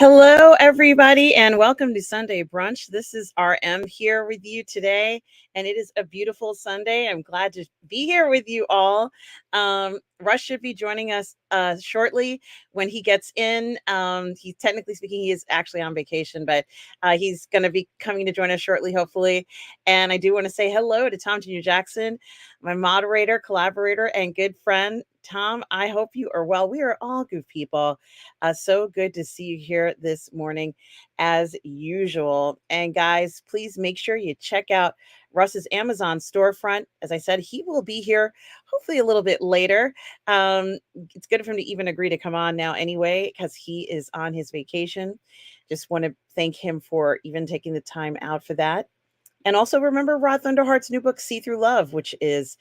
Hello, everybody, and welcome to Sunday Brunch. This is RM here with you today, and it is a beautiful Sunday. I'm glad to be here with you all. Russ should be joining us shortly when he gets in. He's technically speaking, he is actually on vacation, but he's going to be coming to join us shortly, hopefully. And I do want to say hello to Tom Jr. Jackson, my moderator, collaborator, and good friend. Tom, I hope you are well. We are all good people. So good to see you here this morning, as usual. And guys, please make sure you check out Russ's Amazon storefront. As I said, he will be here hopefully a little bit later. It's good for him to even agree to come on now anyway, because he is on his vacation. Just want to thank him for even taking the time out for that. And also remember Rod Thunderhart's new book, See Through Love, which is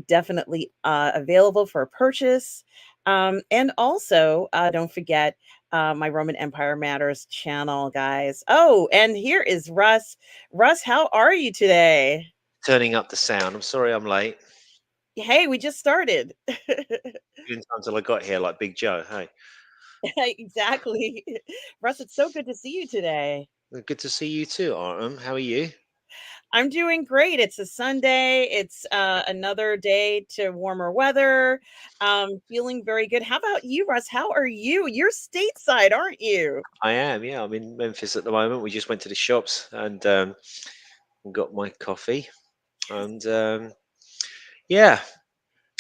definitely available for purchase. And also, don't forget my Roman Empire Matters channel, guys. Oh, and here is Russ. Russ, how are you today? Turning up the sound. I'm sorry I'm late. Hey, we just started. In time till I got here, like Big Joe. Hey, Exactly. Russ, it's so good to see you today. good to see you too, Artem. How are you? I'm doing great. It's a Sunday. It's another day to warmer weather. Feeling very good. How about you, Russ? How are you? You're stateside, aren't you? I am. Yeah, I'm in Memphis at the moment. We just went to the shops and got my coffee, and yeah,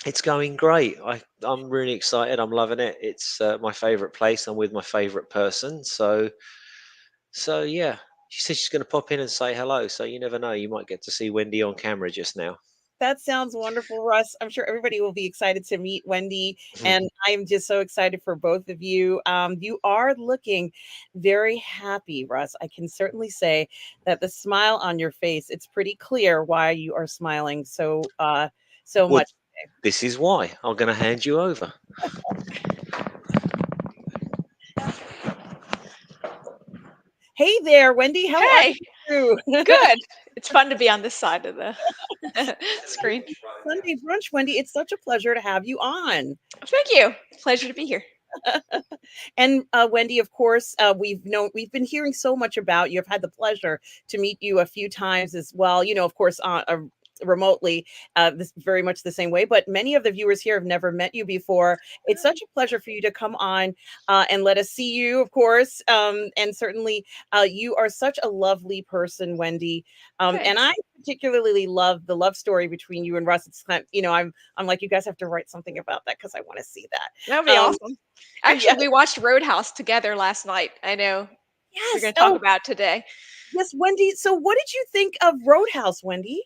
it's going great. I'm really excited. I'm loving it. It's my favorite place. I'm with my favorite person. So yeah. She said she's going to pop in and say hello. So you never know. You might get to see Wendy on camera just now. That sounds wonderful, Russ. I'm sure everybody will be excited to meet Wendy, and I'm just so excited for both of you. You are looking very happy, Russ. I can certainly say that the smile on your face, it's pretty clear why you are smiling so Well, much. this is why. I'm going to hand you over. Hey there, Wendy. How are Hey, you? good. It's fun to be on this side of the screen. Sunday brunch, Wendy. It's such a pleasure to have you on. Thank you. Pleasure to be here. And Wendy, of course, we've been hearing so much about you. I've had the pleasure to meet you a few times as well. Of course, remotely, this very much the same way. But many of the viewers here have never met you before. It's such a pleasure for you to come on and let us see you, of course. And certainly, you are such a lovely person, Wendy. And Thanks. I particularly love the love story between you and Russ. It's kind of, I'm like, you guys have to write something about that because I want to see That'd that. be awesome. Actually, Yeah. we watched Roadhouse together last night. I know we're Yes. going to talk Oh, about today. yes, Wendy. So, what did you think of Roadhouse, Wendy?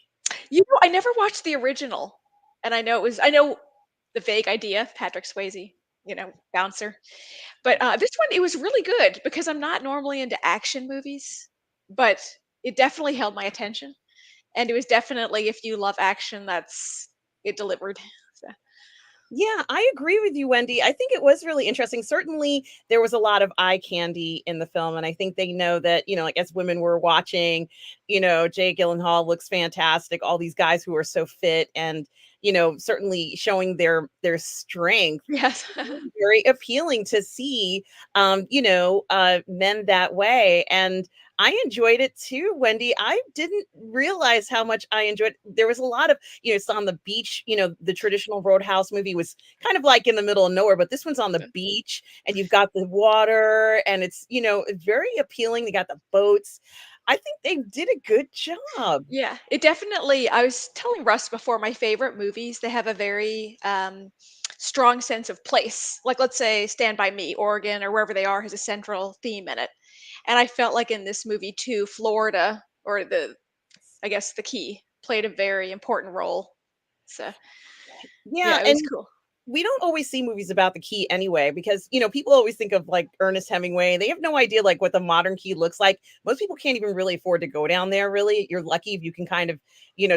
I never watched the original, and I know the vague idea of Patrick Swayze, bouncer. But this one, it was really good because I'm not normally into action movies, but it definitely held my attention. And it was definitely, if you love action, it delivered. So, Yeah, I agree with you, Wendy. I think it was really interesting. Certainly, there was a lot of eye candy in the film, and I think they know that, like as women were watching, Jay Gyllenhaal looks fantastic. All these guys who are so fit and certainly showing their strength. yes. Very appealing to see, men that way. And I enjoyed it too, Wendy. I didn't realize how much I enjoyed. There was a lot of, it's on the beach. The traditional Roadhouse movie was kind of like in the middle of nowhere, but this one's on the beach, and you've got the water, and it's very appealing. They got the boats. I think they did a good job. Yeah, it definitely. I was telling Russ before, my favorite movies, they have a very strong sense of place. Like, let's say Stand By Me, Oregon, or wherever they are, has a central theme in it. And I felt like in this movie too, Florida, or I guess the key, played a very important role. So, Yeah, yeah, it was and cool. we don't always see movies about the key anyway, because people always think of like Ernest Hemingway. They have no idea like what the modern key looks like. Most people can't even really afford to go down there. Really, you're lucky if you can kind of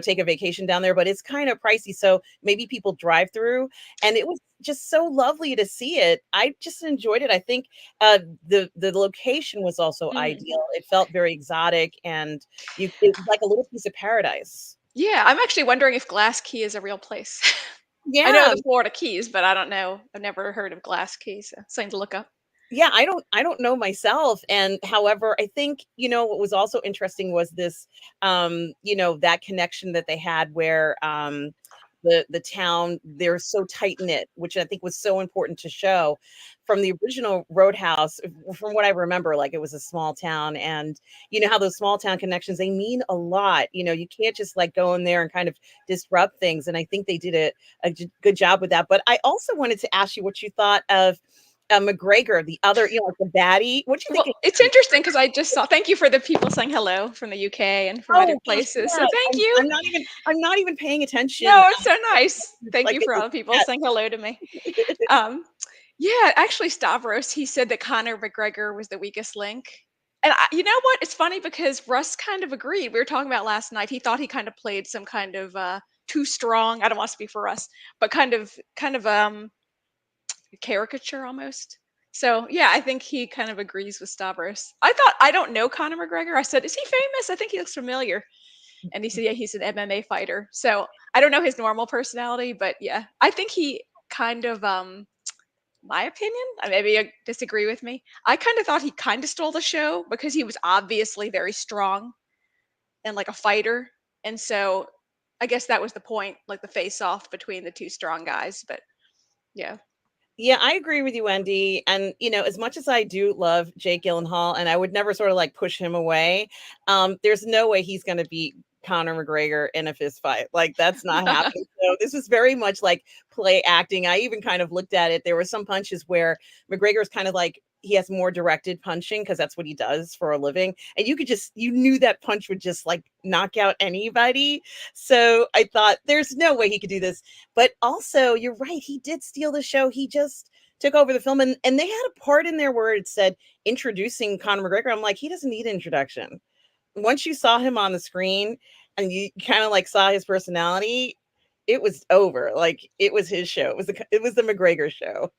take a vacation down there, but it's kind of pricey. So maybe people drive through, and it was just so lovely to see it. I just enjoyed it. I think the location was also Mm. ideal. It felt very exotic, and it was like a little piece of paradise. Yeah, I'm actually wondering if Glass Key is a real place. I know Yeah. the Florida Keys, but I don't know. I've never heard of Glass Keys. So something to look up. Yeah, I don't know myself. And however, I think, what was also interesting was this, that connection that they had where the town, they're so tight knit, which I think was so important to show from the original Roadhouse. From what I remember, like it was a small town, and you know how those small town connections, they mean a lot. You can't just like go in there and kind of disrupt things. And I think they did a good job with that. But I also wanted to ask you what you thought of McGregor, the other, like the baddie. What do you think Well, of it's him? interesting because I just saw. Thank you for the people saying hello from the UK and from other Oh gosh, places. So yeah. thank I'm, you. I'm not even I'm not even paying attention. No, it's so nice. Thank Like you in for the all the people chat. saying hello to me. Um, yeah, actually, Stavros, he said that Conor McGregor was the weakest link. And you know what? It's funny because Russ kind of agreed. We were talking about last night. He thought he kind of played some kind of too strong. I don't want to speak for Russ, but kind of caricature almost. So yeah, I think he kind of agrees with Stavros. I don't know Conor McGregor. I said, is he famous? I think he looks familiar. And he said, yeah, he's an MMA fighter. So I don't know his normal personality, but yeah, I think he kind of my opinion, maybe you disagree with me. I kind of thought he kind of stole the show because he was obviously very strong and like a fighter. And so I guess that was the point, like the face off between the two strong guys. But yeah. Yeah, I agree with you, Wendy. And as much as I do love Jake Gyllenhaal, and I would never sort of like push him away, there's no way he's going to beat Conor McGregor in a fist fight. Like that's not happening. So this is very much like play acting. I even kind of looked at it. There were some punches where McGregor's kind of like he has more directed punching because that's what he does for a living, and you knew that punch would just like knock out anybody. So I thought there's no way he could do this. But also, you're right, he did steal the show. He just took over the film, and they had a part in there where it said introducing Conor McGregor. I'm like, he doesn't need an introduction. Once you saw him on the screen and you kind of like saw his personality, it was over. Like it was his show. It was the McGregor show.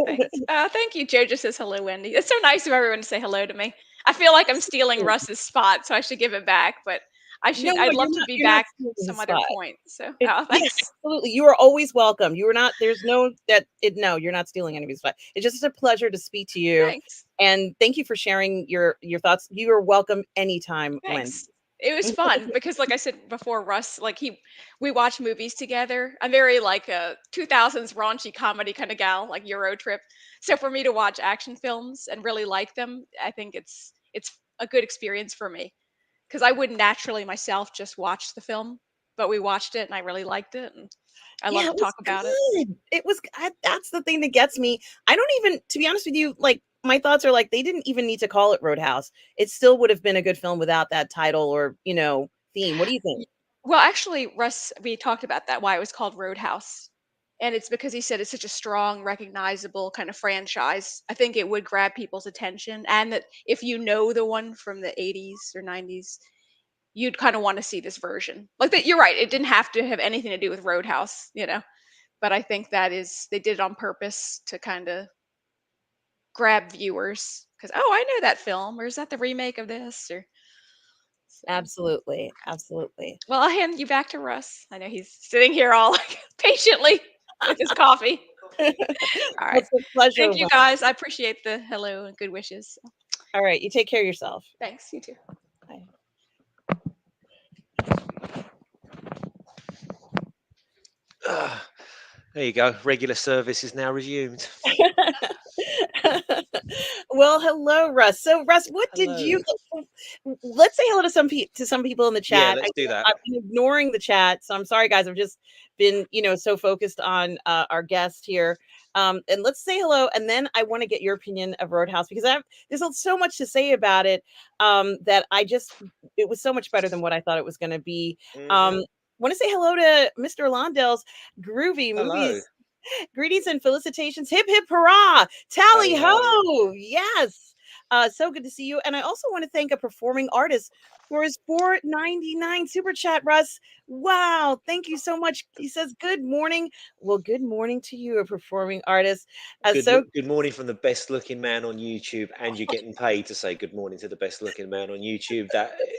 Thanks. Thank you. Joe just says hello, Wendy. It's so nice of everyone to say hello to me. I feel like I'm stealing Russ's spot, so I should give it back. But No, no, I'd you're love to not. be You're not back stealing his some other spot. point. So, Yeah, thanks. absolutely. You are always welcome. You are not. There's no that. No, you're not stealing anybody's spot. It's just a pleasure to speak to you, Thanks. and thank you for sharing your thoughts. You are welcome anytime, Wendy. Thanks. It was fun because, like I said before, Russ, we watch movies together. I'm very like a 2000s raunchy comedy kind of gal, like Euro Trip. So for me to watch action films and really like them, I think it's a good experience for me because I wouldn't naturally myself just watch the film, but we watched it and I really liked it, and I love Yeah, to it was talk about it. good. That's the thing that gets me. I don't even, to be honest with you, like my thoughts are like they didn't even need to call it Roadhouse. It still would have been a good film without that title or theme. What do you think? Y- Well, actually, Russ, we talked about that, why it was called Roadhouse. And it's because he said it's such a strong, recognizable kind of franchise. I think it would grab people's attention. And that if you know the one from the 80s or 90s, you'd kind of want to see this version. Like that, you're right. It didn't have to have anything to do with Roadhouse. But I think they did it on purpose to kind of grab viewers because, oh, I know that film. Or is that the remake of this? Or so. Absolutely, absolutely. Well, I'll hand you back to Russ. I know he's sitting here all patiently with his coffee. All right. It's a pleasure. Thank you guys. I appreciate the hello and good wishes. All right, you take care of yourself. Thanks. You too. Bye. Ah, there you go. Regular service is now resumed. Well, hello, Russ. So, Russ, what did you? Hello. Let's say hello to some people in the Yeah, chat. let's do that. I've been ignoring the chat, so I'm sorry, guys. I've just been, so focused on our guest here. And let's say hello, and then I want to get your opinion of Roadhouse because there's so much to say about it. That it was so much better than what I thought it was going to be. Hmm. Want to say hello to Mr. Londell's Groovy Hello. Movies. Greetings and felicitations. Hip hip hurrah. Tally Tally ho. ho. Yes. So good to see you. And I also want to thank a performing artist for his 4.99 super chat, Russ. Wow. Thank you so much. He says, good morning. Well, good morning to you, a performing artist. So Good morning from the best looking man on YouTube, and you're getting paid to say good morning to the best looking man on YouTube.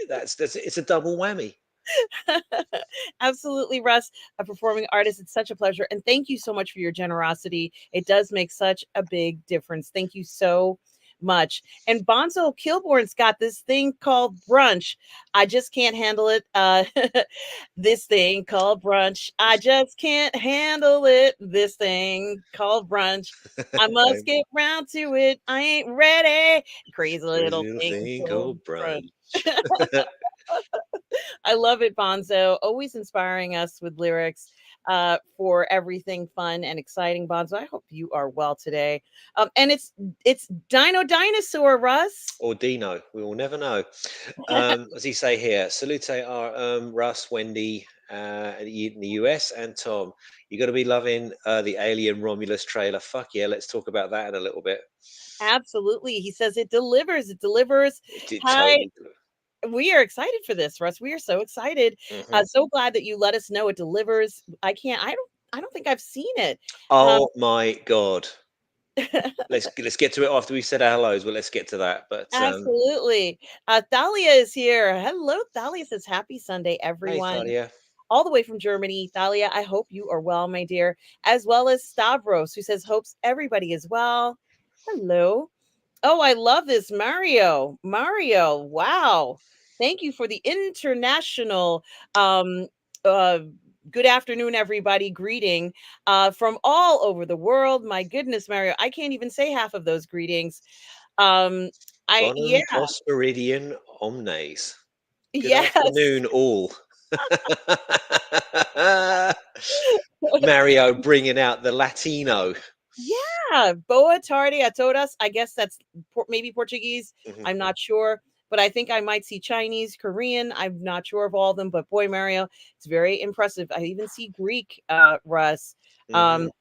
That's it's a double whammy. Absolutely, Russ, a performing artist. It's such a pleasure. And thank you so much for your generosity. It does make such a big difference. Thank you so much. And Bonzo Kilborn's got this thing called brunch. I just can't handle it. This thing called brunch. I just can't handle it. This thing called brunch. I must Um, get round to it. I ain't ready. Crazy Crazy little little thing thing called called brunch. brunch. I love it, Bonzo. Always inspiring us with lyrics for everything fun and exciting, Bonzo. I hope you are well today. And it's Dino Dinosaur, Russ. Or Dino, we will never know. As he say here, salute are Russ, Wendy in the US, and Tom. You got to be loving the Alien Romulus trailer. Fuck yeah, let's talk about that in a little bit. Absolutely. He says it delivers. It delivers. It did Hi. totally. We are excited for this, Russ. We are so excited. Mhm. So glad that you let us know it delivers. I don't think I've seen it. Um, Oh my god. Let's get to it after we've said our hellos. Well, let's get to that. But Absolutely. Thalia is here. Hello, Thalia says, Happy Sunday, hey, everyone. Thalia. All the way from Germany. Thalia, I hope you are well, my dear. As well as Stavros, who says, Hopes everybody is well. Hello. Oh, I love this. Mario. Mario. Wow. Thank you for the international um uh good afternoon, everybody. Greeting from all over the world. My goodness, Mario. I can't even say half of those greetings. Um, I yeah, Bonum Prosperidian Omnes. Good yes. afternoon, all. Mario bringing out the Latino. Yeah, boa tarde a todas. I guess that's maybe Portuguese. Mhm. I'm not sure, but I think I might see Chinese, Korean. I'm not sure of all of them, but boy, Mario, it's very impressive. I even see Greek, Russ. Mhm. Um,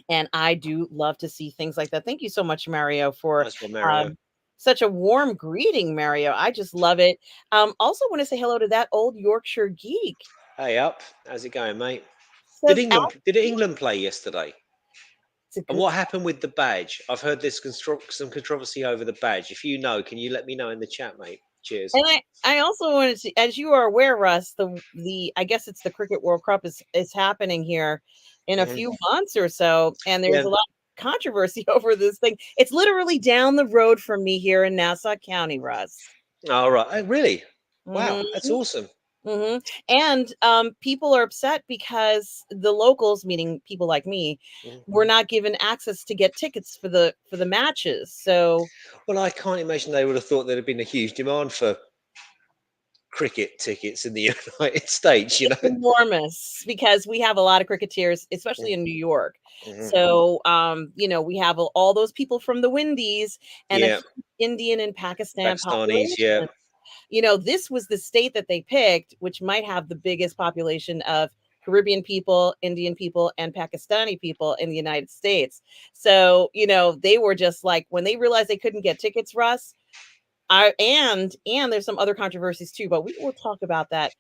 and I do love to see things like that. Thank you so much, Mario, for Nice one, Mario. um, such a warm greeting, Mario. I just love it. Also, want to say hello to that old Yorkshire geek. Hey up, how's it going, mate? Did Says, England play yesterday? it's a And good. what happened with the badge? I've heard there's some controversy over the badge. If you know, can you let me know in the chat, mate? Cheers. And I also wanted to, as you are aware, Russ, the I guess it's the Cricket World Cup is happening here in a Mhm. few months or so, and there's Yeah. a lot of controversy over this thing. It's literally down the road from me here in Nassau County, Russ. All right. Oh, really? Wow, Hmm. that's awesome. And people are upset because the locals, meaning people like me, Mhm. were not given access to get tickets for the matches. So Well, I can't imagine they would have thought there'd have been a huge demand for cricket tickets in the United States. You know. it's enormous because we have a lot of cricketers, especially Mhm. in New York. Mhm. So, we have all those people from the Windies and a Yeah, huge Indian and Pakistan Pakistanis. Yeah. population. This was the state that they picked, which might have the biggest population of Caribbean people, Indian people, and Pakistani people in the United States. So, they were just like when they realized they couldn't get tickets, Russ. And there's some other controversies too, but we will talk about that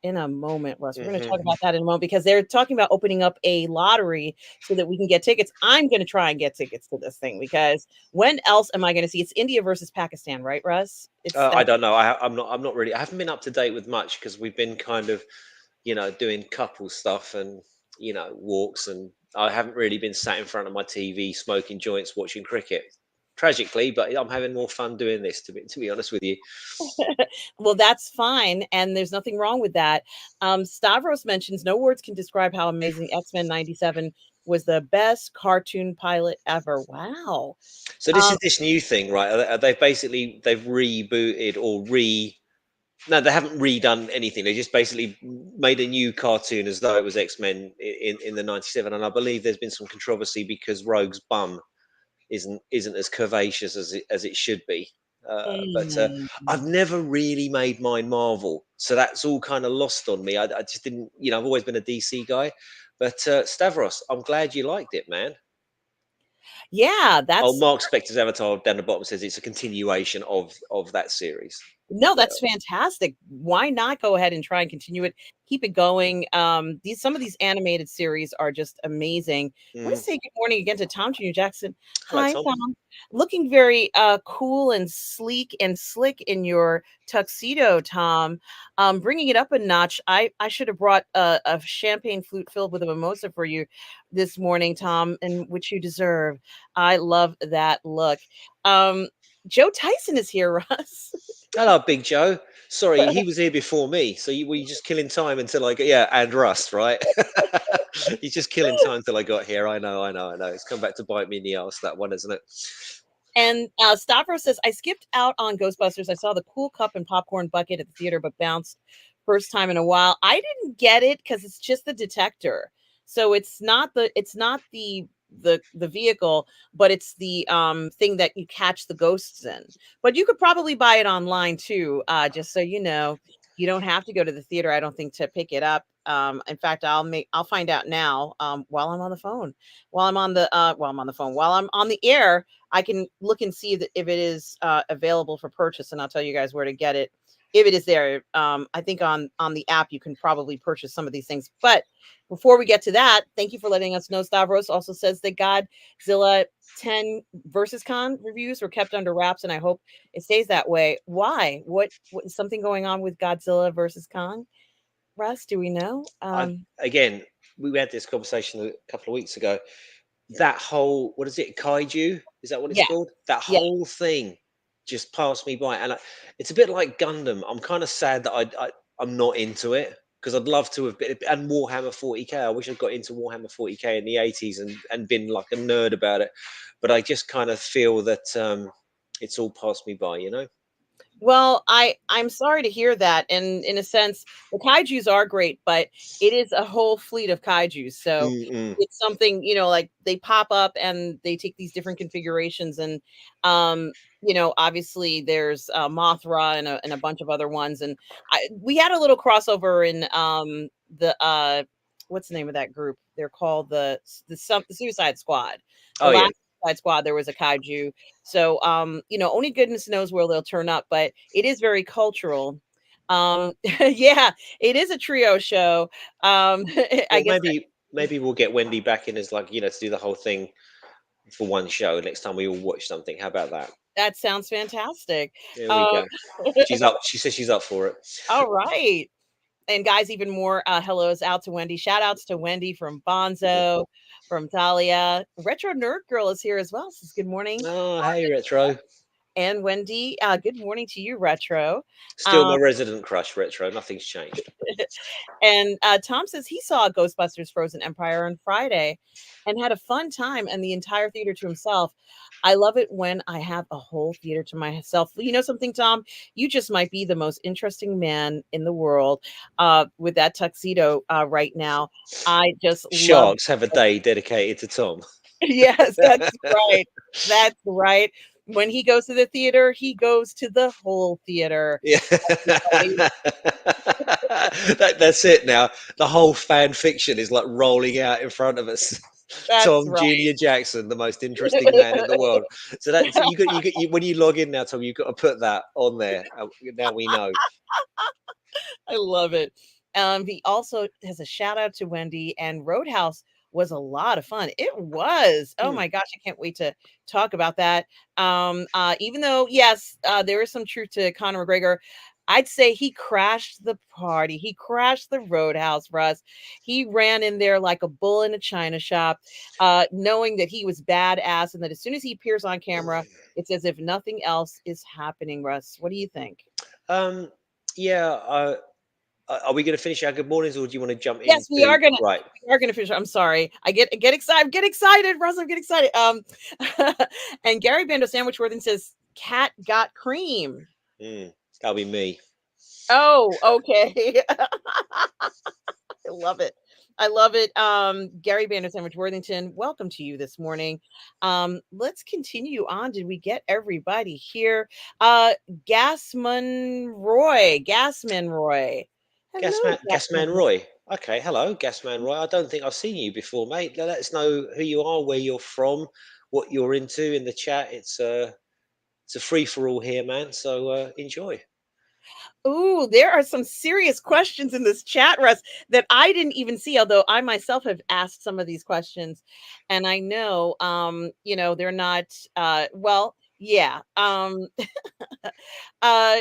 in a moment, Russ. We're going to Mhm. talk about that in a moment because they're talking about opening up a lottery so that we can get tickets. I'm going to try and get tickets to this thing because when else am I going to see? It's India versus Pakistan, right, Russ? It's I that. don't know. I'm not. I'm not really. I haven't been up to date with much because we've been kind of, doing couple stuff and walks, and I haven't really been sat in front of my TV smoking joints watching cricket. Tragically, but I'm having more fun doing this. To be honest with you. Well, that's fine, and there's nothing wrong with that. Stavros mentions no words can describe how amazing X-Men '97 was the best cartoon pilot ever. Wow. So this Um, is this new thing, right? They've rebooted or no, they haven't redone anything. They just basically made a new cartoon as though it was X-Men in the '97, and I believe there's been some controversy because Rogue's bum isn't as curvaceous as it should be. But mm, I've never really made mine Marvel, so that's all kind of lost on me. I just didn't, I've always been a DC guy. But Stavros, I'm glad you liked it, man. yeah, Oh, that's Mark Spector's avatar down the bottom says it's a continuation of that series. No, Yeah. that's fantastic. Why not go ahead and try and continue it? Keep it going. These some of these animated series are just amazing. I want to Mm. say good morning again to Tom Junior Jackson. Hello, Hi, Tom. Tom. Looking very cool and sleek and slick in your tuxedo, Tom. Bringing it up a notch. I should have brought a champagne flute filled with a mimosa for you this morning, Tom, and which you deserve. I love that look. Um, Joe Tyson is here, Russ. Hello, Big Joe. Sorry, he was here before me. So were you just killing time until I got, yeah, and Russ, right? You're just killing time until I got here. I know. It's come back to bite me in the ass, that one, isn't it? And Stavros says, I skipped out on Ghostbusters. I saw the cool cup and popcorn bucket at the theater, but bounced first time in a while. I didn't get it because it's just the detector. So it's not the vehicle, but it's the thing that you catch the ghosts in. But you could probably buy it online too, just so you know. You don't have to go to the theater, I don't think, to pick it up. In fact, I'll find out now while I'm on the phone. While I'm on the phone, while I'm on the air, I can look and see that if it is available for purchase, and I'll tell you guys where to get it if it is there. I think on the app you can probably purchase some of these things. But before we get to that, thank you for letting us know. Stavros also says that Godzilla 10 versus Con reviews were kept under wraps, and I hope it stays that way. Why? What is something going on with Godzilla versus Kong? Russ, do we know? Again, we had this conversation a couple of weeks ago. That whole, what is it, kaiju? Is that what it's Yeah, called? That yeah. whole thing just passed me by, and it's a bit like Gundam. I'm kind of sad that I'm not into it because I'd love to have been. And Warhammer 40k. I wish I'd got into Warhammer 40k in the 80s and been like a nerd about it. But I just kind of feel that it's all passed me by. You know. Well, I'm sorry to hear that. And in a sense, the kaijus are great, but it is a whole fleet of kaijus. So Mm-mm. it's something, like they pop up and they take these different configurations. And obviously there's Mothra and a bunch of other ones. And we had a little crossover in the what's the name of that group? They're called the Suicide Squad. The Oh yeah. last Suicide Squad, there was a kaiju. So, only goodness knows where they'll turn up, but it is very cultural. Yeah, it is a trio show. I Well, guess maybe we'll get Wendy back in as like to do the whole thing for one show next time we all watch something. How about that? that sounds fantastic. There we Um, go. She's up. She says she's up for it. all right. And guys, even more hellos out to Wendy. Shout outs to Wendy from Bonzo, from Talia. Retro Nerd Girl is here as well. Says good morning. Oh, hey, Retro. And Wendy, good morning to you, Retro. Still my resident crush, Retro. Nothing's changed. And Tom says he saw Ghostbusters Frozen Empire on Friday and had a fun time and the entire theater to himself. I love it when I have a whole theater to myself. You know something, Tom? You just might be the most interesting man in the world with that tuxedo right now. I just love Sharks have a day dedicated to Tom. Yes, that's right. That's right. When he goes to the theater, he goes to the whole theater. Yeah. Everybody. That's it now. The whole fan fiction is like rolling out in front of us. That's Tom right. Junior Jackson, the most interesting man in the world. So that's when you log in now, Tom, you've got to put that on there. Now we know. I love it. He also has a shout out to Wendy, and Roadhouse was a lot of fun. It was. Oh Hmm. my gosh, I can't wait to talk about that. Even though, yes, there is some truth to Conor McGregor. I'd say he crashed the party. He crashed the Roadhouse, Russ. He ran in there like a bull in a china shop, knowing that he was badass and that as soon as he appears on camera, it's as if nothing else is happening, Russ. What do you think? Um, yeah. Are we going to finish our good mornings, or do you want to jump Yes, we into are gonna right? we are gonna finish. I'm sorry. I get excited. Get excited, Russell. Get excited. And Gary Bando Sandwich Worthing says, "Cat got cream." That'll be me. Oh, okay. I love it. I love it. Gary Bando Sandwich Worthington, welcome to you this morning. Let's continue on. Did we get everybody here? Gasman Roy. Hello, Gasman Gasman. Roy. Okay, hello, Gasman Roy. I don't think I've seen you before, mate. Let us know who you are, where you're from, what you're into in the chat. It's a free for all here, man. So enjoy. Ooh, there are some serious questions in this chat, Russ, that I didn't even see, although I myself have asked some of these questions. And I know, they're not, well, yeah.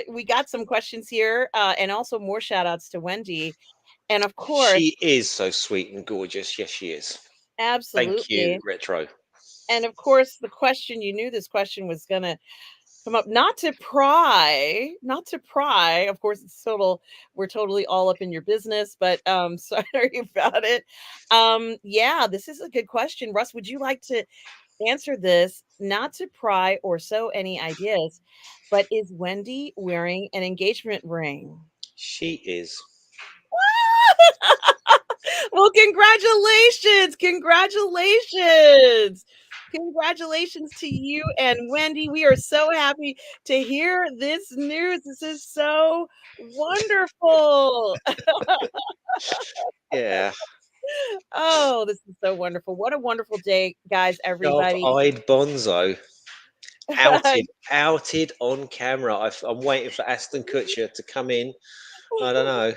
We got some questions here, and also more shout outs to Wendy. And of course, She is so sweet and gorgeous. Yes, she is. Thank you, absolutely. Retro. And of course, the question, you knew this question was going to come up, not to pry. Of course, we're totally all up in your business, but sorry about it. Yeah, this is a good question. Russ, would you like to answer this? Not to pry or sow any ideas, but is Wendy wearing an engagement ring? She is. Well, congratulations. Congratulations. Congratulations to you and Wendy. We are so happy to hear this news. This is so wonderful. Yeah. Oh, this is so wonderful. What a wonderful day, guys, everybody. Sharp-eyed Bonzo. Outed on camera. I'm waiting for Aston Kutcher to come in. I don't know.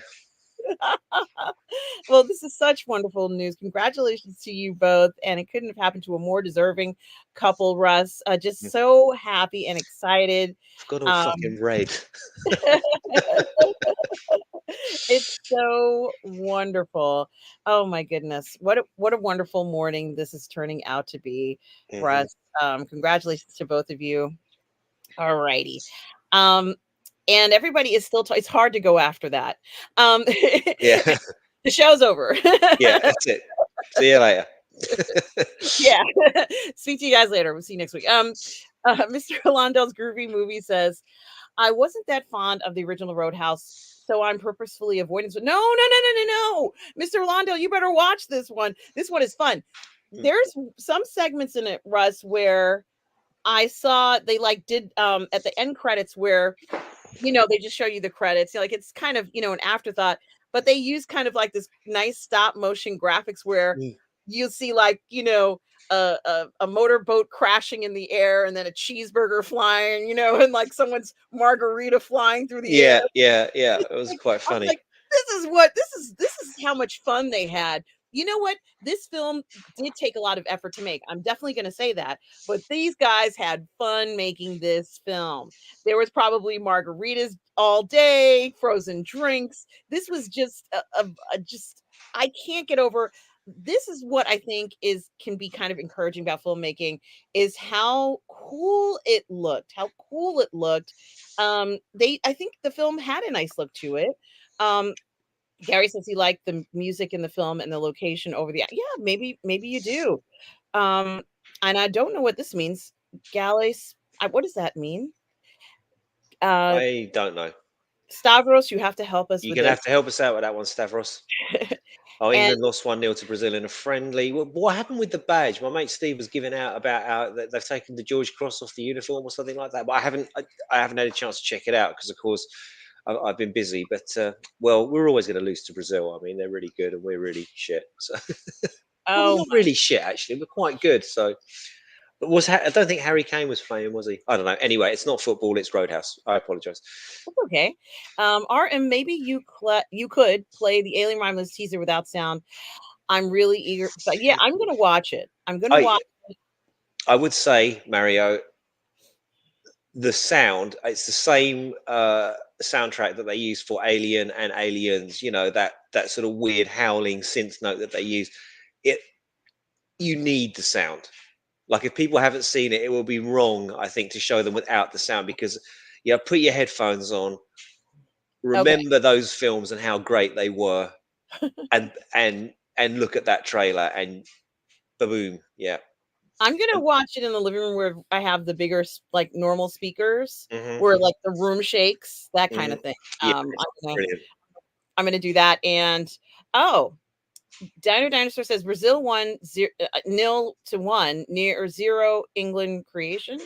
Well, this is such wonderful news. Congratulations to you both. And it couldn't have happened to a more deserving couple, Russ. Just so happy and excited. I've gone all Um, fucking red. it's so wonderful. Oh my goodness. What a wonderful morning this is turning out to be, Mhm. Russ. Congratulations to both of you. All righty. Um, and everybody is still it's hard to go after that. Yeah. The show's over. Yeah, that's it. See you later. Yeah. Speak to you guys later. We'll see you next week. Mr. Alondo's Groovy Movie says, I wasn't that fond of the original Roadhouse, so I'm purposefully avoiding it. No, no, no, no, no, no. Mr. Rondo, you better watch this one. This one is fun. There's some segments in it, Russ, where I saw they like did at the end credits where they just show you the credits. Like it's kind of, an afterthought, but they use kind of like this nice stop motion graphics where Mm. you see like, a motorboat crashing in the air and then a cheeseburger flying, and like someone's margarita flying through the air. Yeah, yeah, yeah. It was Like, quite I'm funny. like, this is how much fun they had. You know what? This film did take a lot of effort to make. I'm definitely going to say that. But these guys had fun making this film. There was probably margaritas all day, frozen drinks. This was just just I can't get over. This is what I think can be kind of encouraging about filmmaking is how cool it looked. How cool it looked. I think the film had a nice look to it. Um, Gary says he liked the music in the film and the location over the yeah, maybe you do. Um, and I don't know what this means. Galley, what does that mean? Uh, I don't know. Stavros, you have to help us You're with gonna this. have to help us out with that one, Stavros. Oh, And England lost 1-0 to Brazil in a friendly. What happened with the badge? My mate Steve was giving out about how they've taken the George Cross off the uniform or something like that. But I haven't had a chance to check it out because, of course, I've been busy. But well, we're always going to lose to Brazil. I mean, they're really good and we're really shit. So, well, we're oh not really shit actually. We're quite good. So, but I don't think Harry Kane was playing, was he? I don't know. Anyway, it's not football. It's Roadhouse. I apologise. That's okay. RM, maybe you could play the Alien Rhymeless teaser without sound. I'm really eager. But yeah, I'm gonna watch it. I'm gonna I watch. I would say, Mario, the sound, it's the same soundtrack that they use for Alien and Aliens, that sort of weird howling synth note that they use. It You need the sound. Like, if people haven't seen it, it will be wrong, I think, to show them without the sound, because put your headphones on, Okay, remember those films and how great they were, and look at that trailer and boom. Yeah. I'm gonna And, watch it in the living room where I have the bigger, like normal speakers, mhm, where like the room shakes, that kind mhm. of thing. Yeah, I'm gonna brilliant. I'm gonna do that. And oh, Dino Dinosaur says Brazil won 0-1 near 0 England creation.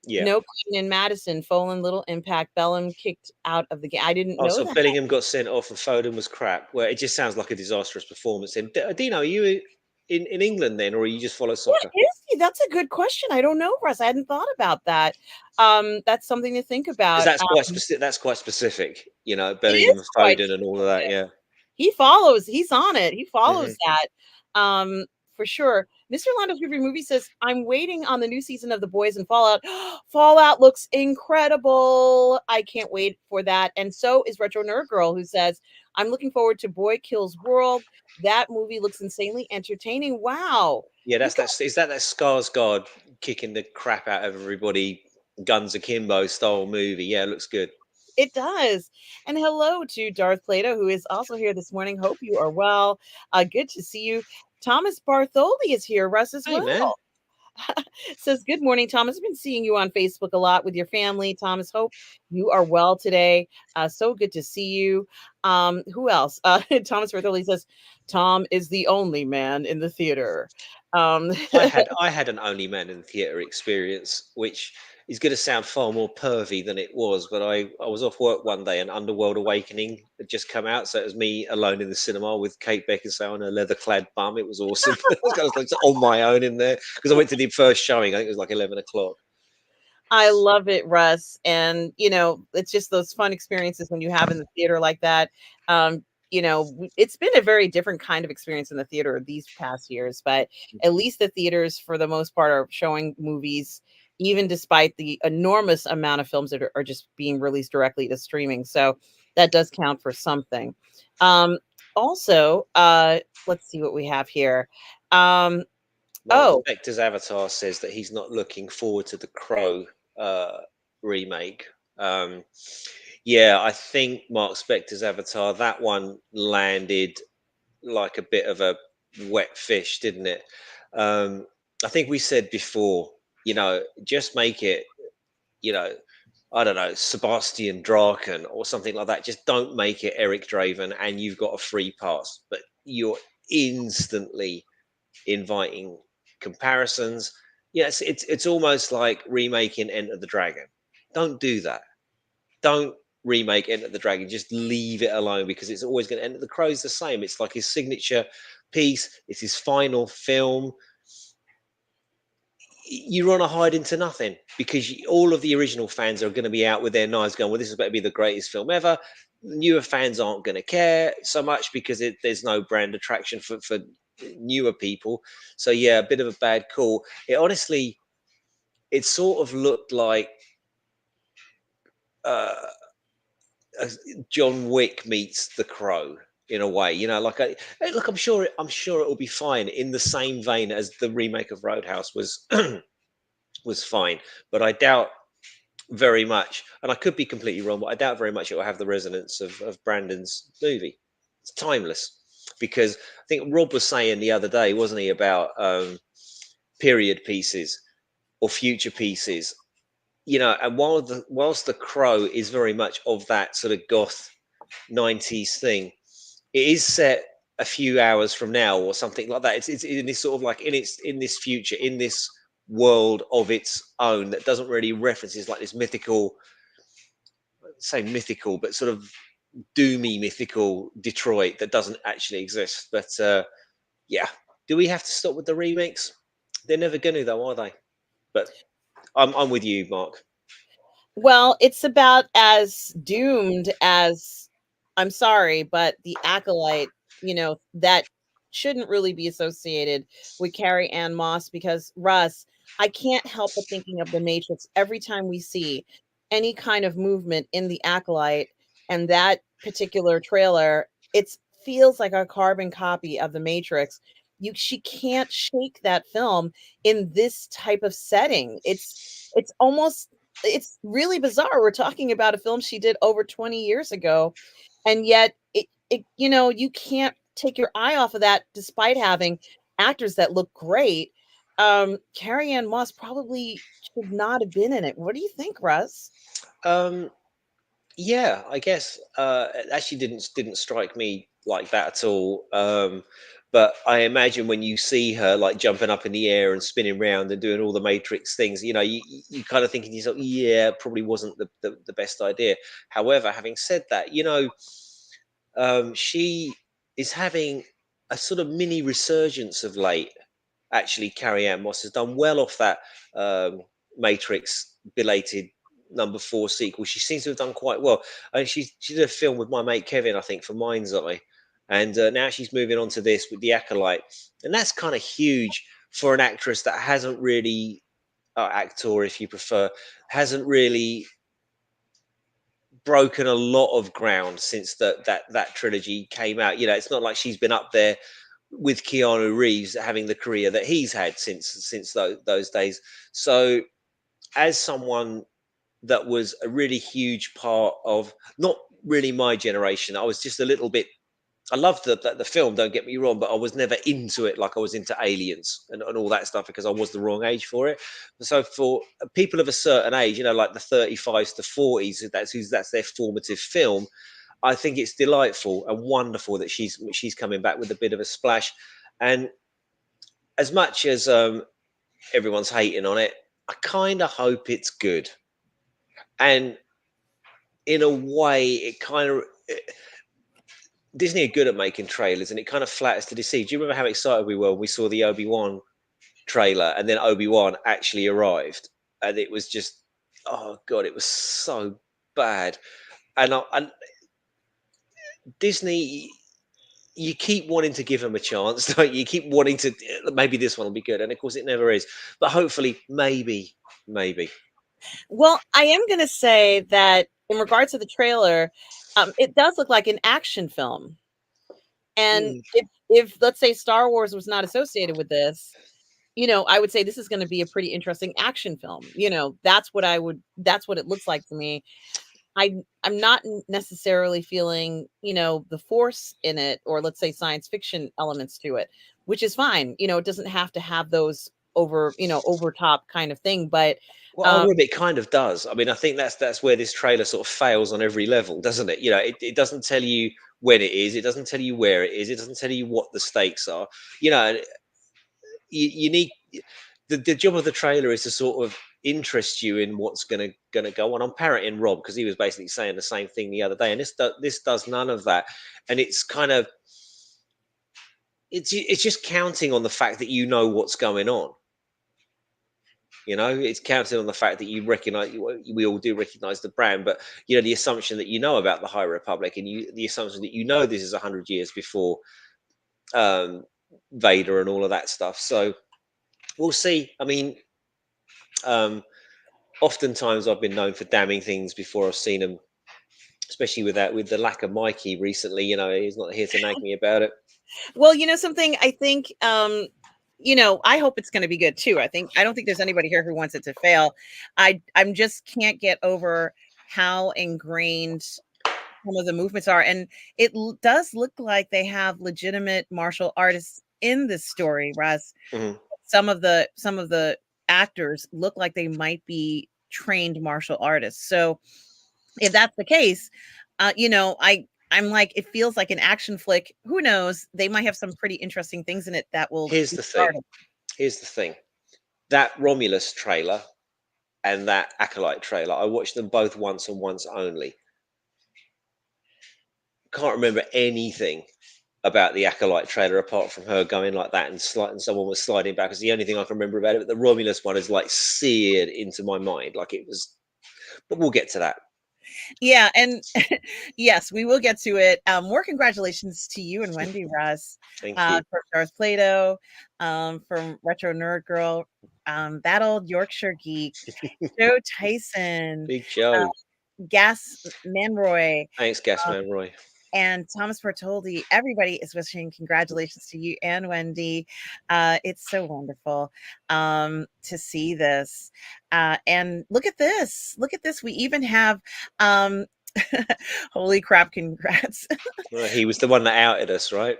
Yeah. No Queen in Madison, Folan little impact. Bellum kicked out of the game. I didn't Oh, know so that. Bellingham got sent off and Foden was crap. Well, it just sounds like a disastrous performance. And Dino, are you in England then, or you just follow Yeah, soccer? is he that's a good question. I don't know, Russ. I hadn't thought about that. That's something to think Because about. that's quite specific. That's quite specific. You know, It Bellingham is and quite Foden and all of that. Yeah. he follows. He's on it. He Hmm. follows that. For sure. Mr. Londo's Review Movie says, I'm waiting on the new season of The Boys and Fallout. Fallout looks incredible. I can't wait for that. And so is Retro Nerd Girl, who says, I'm looking forward to Boy Kills World. That movie looks insanely entertaining. Wow. Yeah, You is that Skarsgård kicking the crap out of everybody, Guns Akimbo style movie? Yeah, it looks good. It does. And hello to Darth Plato, who is also here this morning. Hope you are well. Good to see you. Thomas Bartholdi is here, Russ as Hey, man. well. Says, good morning, Thomas. I've been seeing you on Facebook a lot with your family. Thomas, hope you are well today. So good to see you. Who else? Thomas Bartholdi says, Tom is the only man in the theater. Um, I had an only man in the theatre experience, which is going to sound far more pervy than it was. But I was off work one day, and Underworld Awakening had just come out, so it was me alone in the cinema with Kate Beckinsale on her leather-clad bum. It was awesome. I was like on my own in there because I went to the first showing. I think it was like 11 o'clock. I love it, Russ. And, it's just those fun experiences when you have in the theater like that. It's been a very different kind of experience in the theater these past years, but at least the theaters, for the most part, are showing movies, even despite the enormous amount of films that are just being released directly to streaming. So that does count for something. Also, let's see what we have here. Um, Mark oh, Spector's Avatar says that he's not looking forward to the Crow uh, remake. Um, yeah, I think Mark Spector's Avatar, that one landed like a bit of a wet fish, didn't it? I think we said before, just make it, you know, I don't know, Sebastian Draken or something like that. Just don't make it Eric Draven and you've got a free pass. But you're instantly inviting comparisons. Yes, it's almost like remaking Enter the Dragon. Don't do that. Don't remake Enter the Dragon. Just leave it alone because it's always going to Enter the Crow's the same. It's like his signature piece. It's his final film. You run a hide into nothing because all of the original fans are going to be out with their knives going, well, this is better be the greatest film ever. Newer fans aren't going to care so much because there's no brand attraction for newer people. So, yeah, a bit of a bad call. It sort of looked like uh, John Wick meets The Crow in a way, look, I'm sure it will be fine in the same vein as the remake of Roadhouse was was fine, but I doubt very much, and I could be completely wrong, but I doubt very much it will have the resonance of Brandon's movie. It's timeless because I think Rob was saying the other day, wasn't he, about period pieces or future pieces, and whilst the Crow is very much of that sort of goth 90s thing, it is set a few hours from now or something like that. It's in this sort of like in this future, in this world of its own that doesn't really references like this mythical, say mythical, but sort of doomy mythical Detroit that doesn't actually exist. But yeah, do we have to stop with the remakes? They're never going to, though, are they? But I'm with you, Mark. Well, it's about as doomed as, I'm sorry, but the Acolyte, that shouldn't really be associated with Carrie Ann Moss because, Russ, I can't help but thinking of the Matrix every time we see any kind of movement in the Acolyte and that particular trailer. It feels like a carbon copy of the Matrix. She can't shake that film in this type of setting. It's almost it's really bizarre. We're talking about a film she did over 20 years ago, and yet you can't take your eye off of that despite having actors that look great. Carrie Ann Moss probably should not have been in it. What do you think, Russ? Um, Yeah, I guess it actually didn't strike me like that at all. But I imagine when you see her like jumping up in the air and spinning around and doing all the Matrix things, you kind of thinking to yourself, yeah, probably wasn't the best idea. However, having said that, she is having a sort of mini resurgence of late. actually Carrie Ann Moss has done well off that Matrix belated #4 sequel. She seems to have done quite well. And she did a film with my mate Kevin, I think, for Mind's Eye, and now she's moving on to this with The Acolyte, and that's kind of huge for an actress that hasn't really, actor if you prefer, hasn't really broken a lot of ground since that trilogy came out. You know, it's not like she's been up there with Keanu Reeves having the career that he's had since those days. So, as someone that was a really huge part of not really my generation, I was just a little bit. I loved the film. Don't get me wrong, but I was never into it like I was into Aliens and all that stuff because I was the wrong age for it. So for people of a certain age, you know, like the 35s to 40s, that's their formative film. I think it's delightful and wonderful that she's coming back with a bit of a splash. And as much as everyone's hating on it, I kind of hope it's good. And in a way, it kind of Disney are good at making trailers, and it kind of flatters to deceive. Do you remember how excited we were when we saw the Obi-Wan trailer, and then Obi-Wan actually arrived, and it was just, oh god, it was so bad. And Disney, you keep wanting to give them a chance, don't you? You keep wanting to, maybe this one will be good, and of course it never is. But hopefully, maybe. Well, I am going to say that in regards to the trailer, it does look like an action film. And Mm. if let's say Star Wars was not associated with this, I would say this is going to be a pretty interesting action film. That's what it looks like to me. I'm not necessarily feeling, the force in it, or let's say science fiction elements to it, which is fine. It doesn't have to have those over top kind of thing, but Well, I'll admit it kind of does. I mean, I think that's where this trailer sort of fails on every level, doesn't it? You know, it doesn't tell you when it is, it doesn't tell you where it is, it doesn't tell you what the stakes are. You know, and you need the job of the trailer is to sort of interest you in what's gonna go on. I'm parroting Rob because he was basically saying the same thing the other day, and this does none of that, and it's kind of it's just counting on the fact that you know what's going on. You know, it's counting on the fact that you recognize. We all do recognize the brand, but the assumption that you know about the High Republic, and the assumption that this is 100 years before um, Vader and all of that stuff. So we'll see. I mean, oftentimes I've been known for damning things before I've seen them, especially with the lack of Mikey recently. He's not here to nag me about it. Well, something, I think, I hope it's going to be good too. I don't think there's anybody here who wants it to fail. I'm just can't get over how ingrained some of the movements are, and it does look like they have legitimate martial artists in this story, Russ. Hmm. Some of the actors look like they might be trained martial artists. So if that's the case, I'm like, it feels like an action flick. Who knows? They might have some pretty interesting things in it that will Here's be the thing. started. Here's the thing. That Romulus trailer and that Acolyte trailer, I watched them both once and once only. Can't remember anything about the Acolyte trailer apart from her going like that and someone was sliding back. It's the only thing I can remember about it. But the Romulus one is like seared into my mind, like it was. But we'll get to that. Yeah, and yes, we will get to it. More congratulations to you and Wendy, Russ, Thank you. for Stars Plato, from Retro Nerd Girl, that old Yorkshire geek, Joe Tyson, Big uh, Joe. Gas Manroy, Thanks, Gasman Roy. and Thomas Bertoldi. Everybody is wishing congratulations to you and Wendy. It's so wonderful to see this. And look at this. Look at this. We even have, holy crap, congrats. Well, he was the one that outed us, right?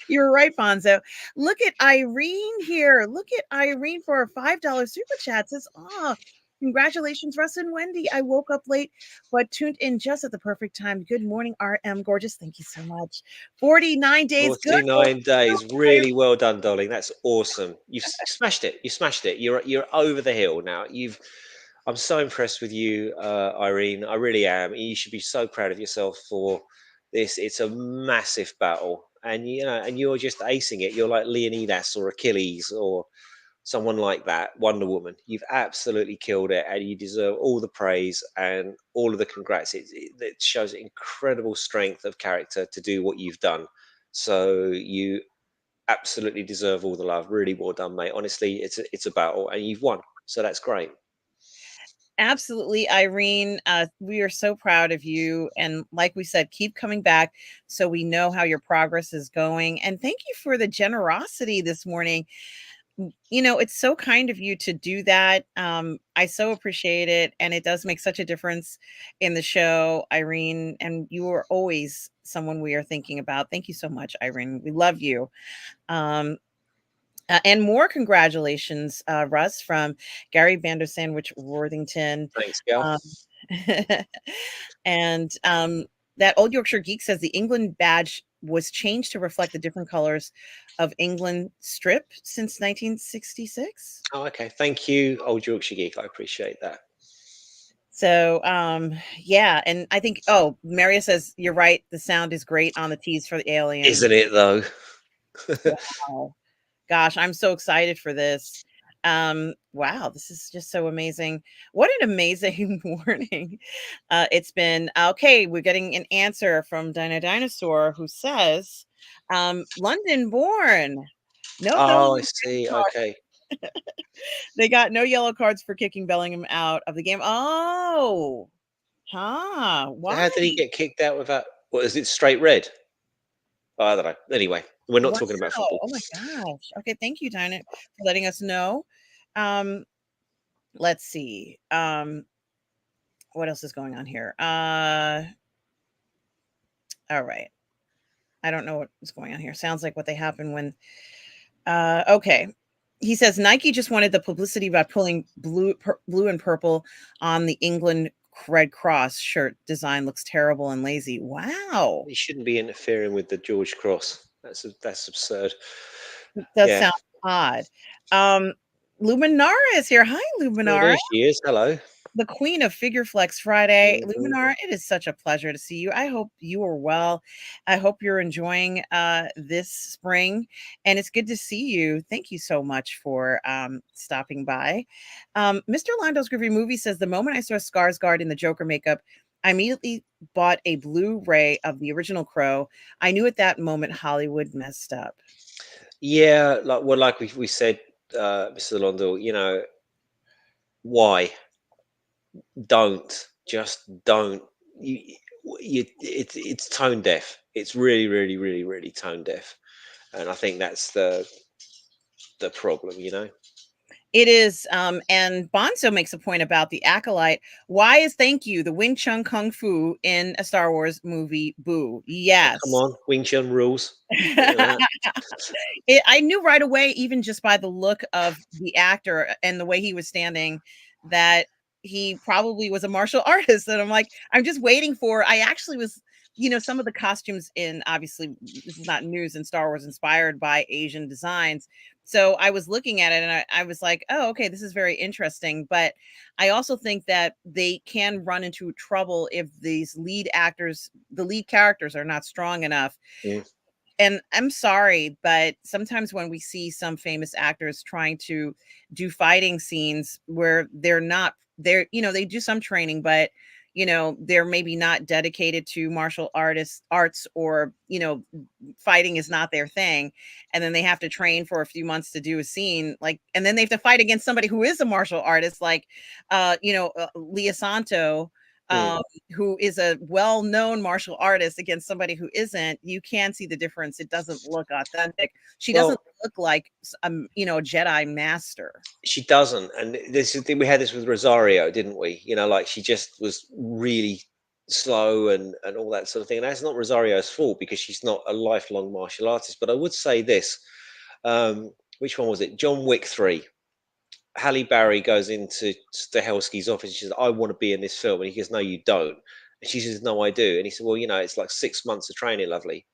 You're right, Fonzo. Look at Irene here. Look at Irene for a $5 super chat. Says, oh, congratulations, Russ and Wendy. I woke up late, but tuned in just at the perfect time. Good morning, RM Gorgeous. Thank you so much. 49 days. Good. 49 days. Really well done, darling. That's awesome. You've smashed it. You smashed it. You're over the hill now. I'm so impressed with you, Irene. I really am. You should be so proud of yourself for this. It's a massive battle, and and you're just acing it. You're like Leonidas or Achilles or someone like that, Wonder Woman. You've absolutely killed it, and you deserve all the praise and all of the congrats. It shows incredible strength of character to do what you've done. So you absolutely deserve all the love. Really well done, mate. Honestly, it's a battle, and you've won. So that's great. Absolutely, Irene. We are so proud of you. And like we said, keep coming back so we know how your progress is going. And thank you for the generosity this morning. It's so kind of you to do that. I so appreciate it. And it does make such a difference in the show, Irene. And you are always someone we are thinking about. Thank you so much, Irene. We love you. And more congratulations, Russ, from Gary Vander Sandwich Worthington. Thanks, Gal. Um, and that Old Yorkshire Geek says the England badge was changed to reflect the different colors of England strip since 1966. Oh, okay. Thank you, Old Yorkshire Geek. I appreciate that. So, yeah. And I think, Maria says, you're right. The sound is great on the teas for the alien. Isn't it, though? Wow. Gosh, I'm so excited for this. Wow, this is just so amazing. What an amazing morning. It's been okay. We're getting an answer from Dino Dinosaur who says, London born. No Oh, I Bellingham see. card. Okay. They got no yellow cards for kicking Bellingham out of the game. Oh, So why? how did he get kicked out without? What is it? Straight red? Oh, I don't know. Anyway, we're not Wow. talking about football. Oh my gosh. Okay, thank you, Dino, for letting us know. Let's see. What else is going on here? All right. I don't know what's going on here. Sounds like what they happen when okay. He says Nike just wanted the publicity by pulling blue and purple on the England Red Cross shirt design. Looks terrible and lazy. Wow. He shouldn't be interfering with the George Cross. That's absurd. It does Yeah. sound odd. Luminara is here. Hi, Oh, Luminara. there she is. Hello. The queen of Figure Flex Friday. Mhm. Luminar, it is such a pleasure to see you. I hope you are well. I hope you're enjoying this spring, and it's good to see you. Thank you so much for stopping by. Mr. Lando's Groovy Movie says, the moment I saw Skarsgård in the Joker makeup, I immediately bought a Blu-ray of the original Crow. I knew at that moment Hollywood messed up. Yeah, like we said, Mr. Londo, why? Don't. It's tone deaf. It's really, really, really, really tone deaf, and I think that's the problem. It is, and Bonzo makes a point about the acolyte. Why is thank you the Wing Chun Kung Fu in a Star Wars movie? Boo. Oh, Yes. come on, Wing Chun rules. I knew right away, even just by the look of the actor and the way he was standing, that he probably was a martial artist. And I'm like, I'm just waiting for. I actually was, some of the costumes in, obviously, this is not news, in Star Wars inspired by Asian designs. So I was looking at it and I was like, oh, okay, this is very interesting. But I also think that they can run into trouble if these the lead characters are not strong enough. Mm. And I'm sorry, but sometimes when we see some famous actors trying to do fighting scenes where they're they do some training, but they're maybe not dedicated to martial arts, or fighting is not their thing, and then they have to train for a few months to do a scene, and then they have to fight against somebody who is a martial artist, like Leah Santo, who is a well-known martial artist, against somebody who isn't. You can see the difference. It doesn't look authentic. She doesn't look like a Jedi master. She doesn't, and we had this with Rosario, didn't we? Like she just was really slow and all that sort of thing. And that's not Rosario's fault, because she's not a lifelong martial artist. But I would say this: which one was it? John Wick 3. Halle Berry goes into Stahelski's office and she says, "I want to be in this film," and he goes, "No, you don't." And she says, "No, I do." And he said, "Well, it's like 6 months of training, lovely.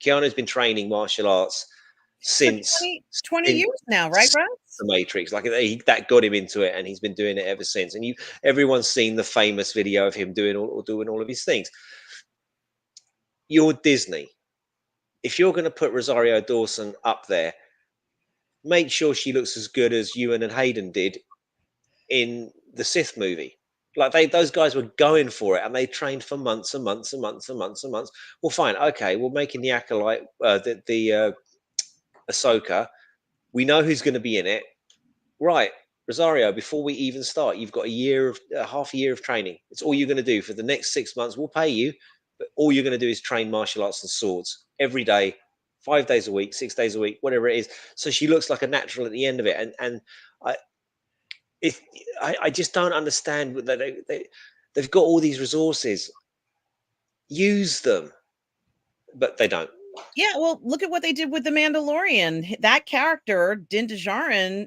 Keanu's been training martial arts since 20 years now, right, Russ? The Matrix. Like that got him into it, and he's been doing it ever since. And everyone's seen the famous video of him doing all of his things. you're Disney. If you're going to put Rosario Dawson up there, make sure she looks as good as Ewan and Hayden did in the Sith movie. Like those guys were going for it, and they trained for months and months and months and months and months. Well, fine, okay, we're making the acolyte, the Ahsoka. We know who's going to be in it, right? Rosario, before we even start, you've got half a year of training. It's all you're going to do for the next 6 months. We'll pay you, but all you're going to do is train martial arts and swords every day, 5 days a week, 6 days a week, whatever it is. So she looks like a natural at the end of it. And I, if I just don't understand that they've got all these resources, use them, but they don't. Yeah, well, look at what they did with the Mandalorian. That character, Din Djarin,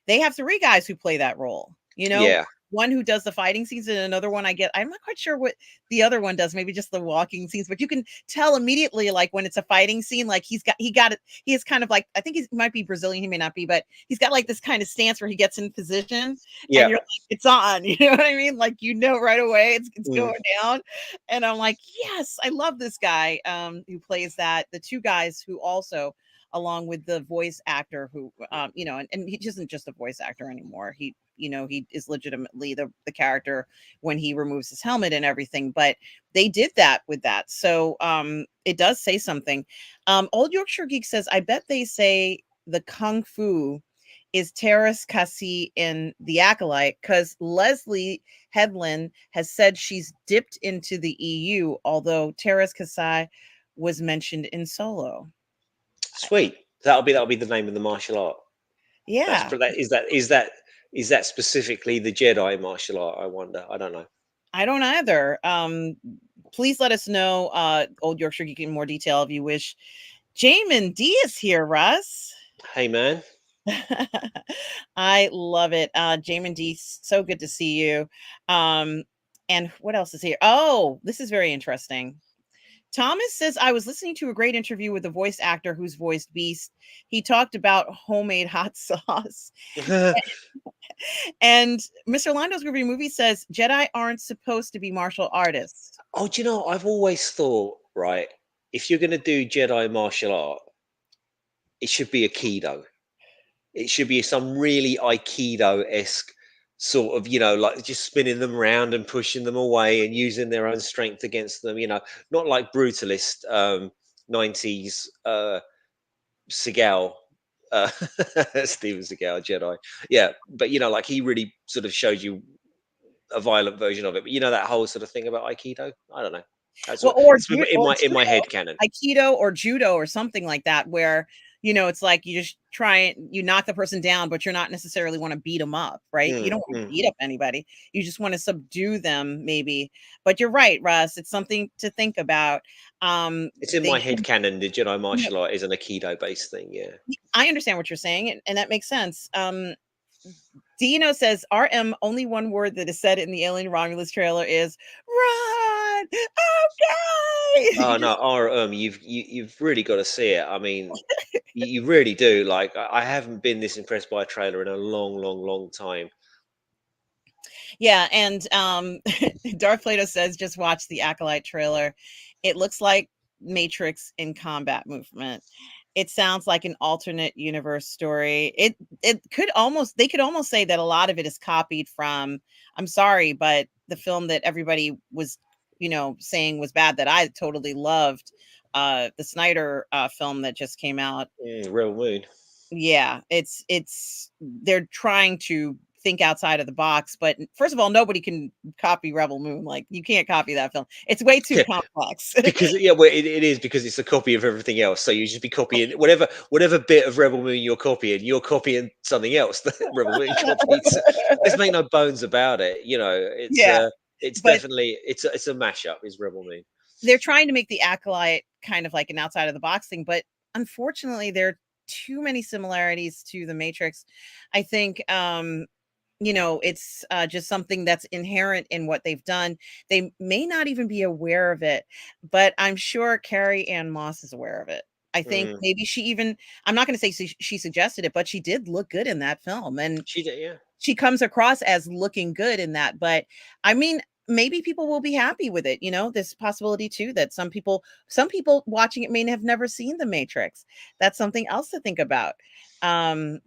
they have 3 guys who play that role. You know, Yeah. one who does the fighting scenes, and another one I'm not quite sure what the other one does, maybe just the walking scenes, but you can tell immediately, like when it's a fighting scene, like he got it. He is kind of like, I think he might be Brazilian, he may not be, but he's got like this kind of stance where he gets in position, Yeah. and you're like, it's on, you know what I mean? Like, you know, right away it's going down. And I'm like, yes, I love this guy who plays that. The 2 guys who also, along with the voice actor who, you know, and he isn't just a voice actor anymore. He, you know, he is legitimately the character when he removes his helmet and everything. But they did that with that. So it does say something. Old Yorkshire Geek says, I bet they say the Kung Fu is Terrace Cassie in The Acolyte, because Leslie Headland has said she's dipped into the EU, although Terrace Cassie was mentioned in Solo. Sweet. That'll be the name of the martial art. Yeah. Is that specifically the Jedi martial art? I wonder. I don't know. I don't either. Please let us know, Old Yorkshire Geek, in more detail if you wish. Jamin D is here, Russ. Hey, man. I love it. Jamin D, so good to see you. And what else is here? Oh, this is very interesting. Thomas says, I was listening to a great interview with the voice actor who's voiced Beast. He talked about homemade hot sauce. And Mr. Lando's Groovy Movie says, Jedi aren't supposed to be martial artists. Oh, do you know, I've always thought, right, if you're going to do Jedi martial art, it should be Aikido. It should be some really Aikido-esque sort of, you know, like just spinning them around and pushing them away and using their own strength against them, you know, not like brutalist 90s Seagal, Steven Seagal, Jedi. Yeah, but, you know, like he really sort of showed you a violent version of it. But, you know, that whole sort of thing about Aikido, I don't know. That's Well, what it's in my head canon. Aikido or judo or something like that, where, you know, it's like you just you knock the person down, but you're not necessarily want to beat them up, right? You don't want to beat up anybody. You just want to subdue them, maybe. But you're right, Russ. It's something to think about. It's in my head canon. The Jedi martial art is an Aikido based thing. Yeah, I understand what you're saying, and that makes sense. Dino says, RM, only one word that is said in the Alien Romulus trailer is run. Okay. Oh no, RM, you've really got to see it. I mean, you really do. Like, I haven't been this impressed by a trailer in a long, long, long time. Yeah, and Darth Plato says, just watch the Acolyte trailer. It looks like Matrix in combat movement. It sounds like an alternate universe story. They could almost say that a lot of it is copied from, I'm sorry, but the film that everybody was, you know, saying was bad, that I totally loved, the Snyder film that just came out. Rebel Moon. Yeah, they're trying to think outside of the box, but first of all, nobody can copy Rebel Moon. Like, you can't copy that film. It's way too complex. Because well, it is, because it's a copy of everything else. So you just be copying whatever bit of Rebel Moon you're copying something else that Rebel Moon copied. So let's make no bones about it. You know, it's definitely it's a mashup. Is Rebel Moon? They're trying to make the Acolyte kind of like an outside of the box thing, but unfortunately, there are too many similarities to the Matrix. I think you know, it's just something that's inherent in what they've done. They may not even be aware of it, but I'm sure Carrie Ann Moss is aware of it. I think maybe she even, I'm not going to say she suggested it, but she did look good in that film. And She did, yeah. she comes across as looking good in that. But I mean, maybe people will be happy with it. This possibility too that some people watching it may have never seen The Matrix. That's something else to think about. Um,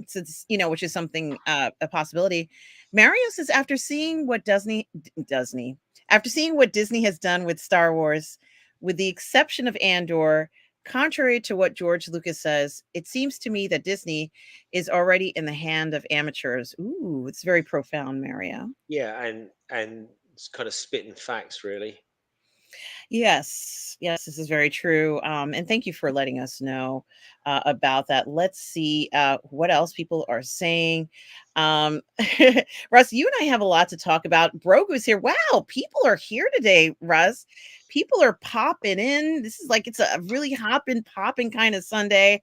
since which is something a possibility. Mario says after seeing what Disney has done with Star Wars, with the exception of Andor, contrary to what George Lucas says, it seems to me that Disney is already in the hand of amateurs. Ooh, it's very profound, Mario. Yeah, and it's kind of spitting facts, really. Yes, yes, this is very true. And thank you for letting us know about that. Let's see what else people are saying. Um, Russ, you and I have a lot to talk about. Brogu's here. Wow, people are here today, Russ. People are popping in. This is like it's a really hopping, popping kind of Sunday.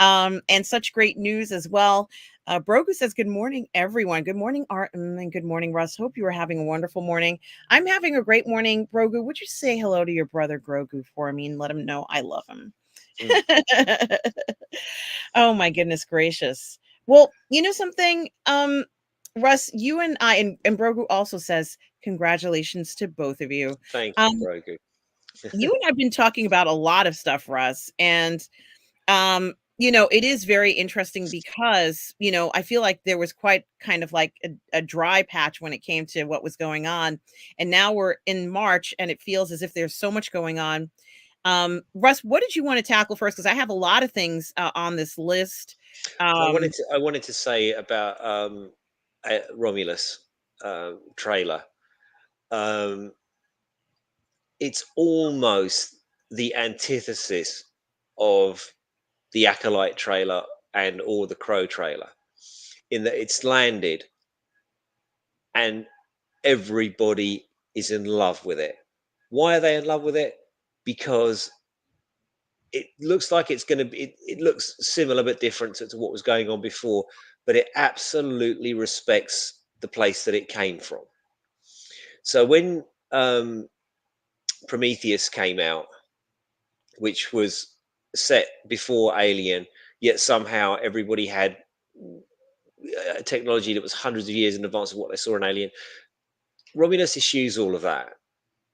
And such great news as well. Brogu says, "Good morning, everyone. Good morning, Art, and good morning, Russ. Hope you are having a wonderful morning. I'm having a great morning, Brogu. Would you say hello to your brother Grogu for me and let him know I love him?" Mm. Oh my goodness gracious. Well, you know something, Russ, you and I, and Brogu also says, congratulations to both of you. Thank you, Um, Brogu. you and I've been talking about a lot of stuff, Russ, and it is very interesting because, I feel like there was quite kind of like a dry patch when it came to what was going on. And now we're in March and it feels as if there's so much going on. Russ, what did you want to tackle first? Because I have a lot of things on this list. Well, Um, I wanted to say about Romulus trailer. Um, it's almost the antithesis of the Acolyte trailer and or the Crow trailer, in that it's landed and everybody is in love with it. Why are they in love with it? Because it looks like it's going to be, it looks similar but different to what was going on before, but it absolutely respects the place that it came from. So when Prometheus came out, which was set before Alien, yet somehow everybody had technology that was hundreds of years in advance of what they saw in Alien. Romulus eschews all of that,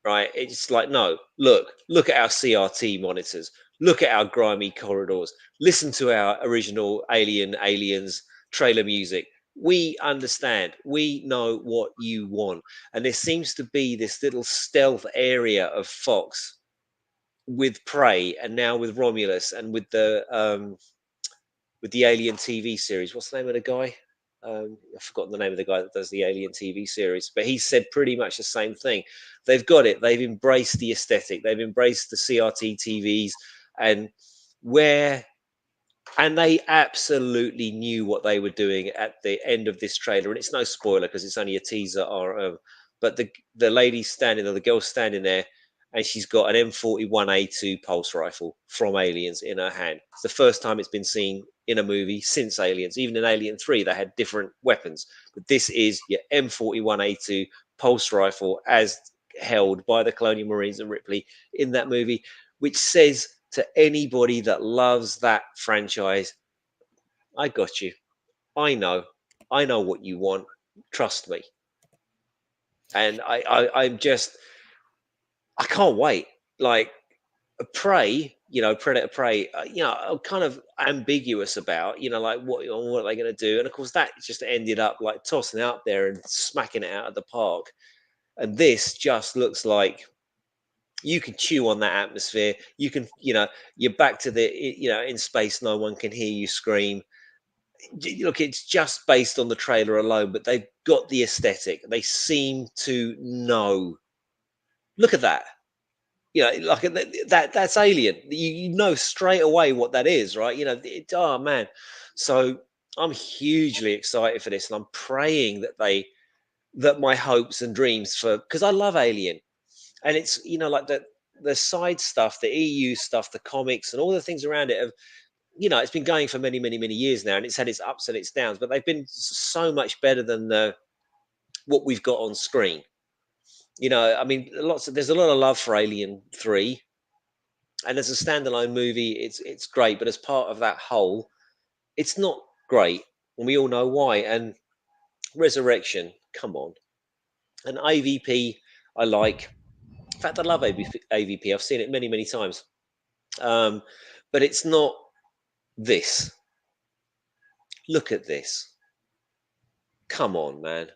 right? It's like, no, look at our CRT monitors, look at our grimy corridors, listen to our original Aliens trailer music. We understand, we know what you want. And there seems to be this little stealth area of Fox with Prey and now with Romulus and with the Alien TV series. What's the name of the guy? I've forgotten the name of the guy that does the Alien TV series, but he said pretty much the same thing. They've got it. They've embraced the aesthetic. They've embraced the CRT TVs, and where and they absolutely knew what they were doing at the end of this trailer. And it's no spoiler because it's only a teaser. But the lady standing there, the girl standing there, and she's got an M41A2 pulse rifle from Aliens in her hand. It's the first time it's been seen in a movie since Aliens. Even in Alien 3, they had different weapons. But this is your M41A2 pulse rifle as held by the Colonial Marines and Ripley in that movie, which says to anybody that loves that franchise, I got you. I know. I know what you want. Trust me. And I'm just, I can't wait. Like Prey, Predator Prey, I'm kind of ambiguous about, like what are they going to do? And of course, that just ended up like tossing it out there and smacking it out of the park. And this just looks like you can chew on that atmosphere. You can, you're back to in space, no one can hear you scream. Look, it's just based on the trailer alone, but they've got the aesthetic. They seem to know. Look at that. Like that's Alien. You know straight away what that is, right? Oh man. So I'm hugely excited for this, and I'm praying that my hopes and dreams for, because I love Alien, and it's like the side stuff, the EU stuff, the comics, and all the things around it have, it's been going for many, many, many years now, and it's had its ups and its downs, but they've been so much better than what we've got on screen. I mean, there's a lot of love for Alien 3, and as a standalone movie, it's great, but as part of that whole, it's not great, and we all know why. And Resurrection, come on, And AVP, I like. In fact, I love AVP. I've seen it many, many times. Um, but it's not this. Look at this. Come on, man.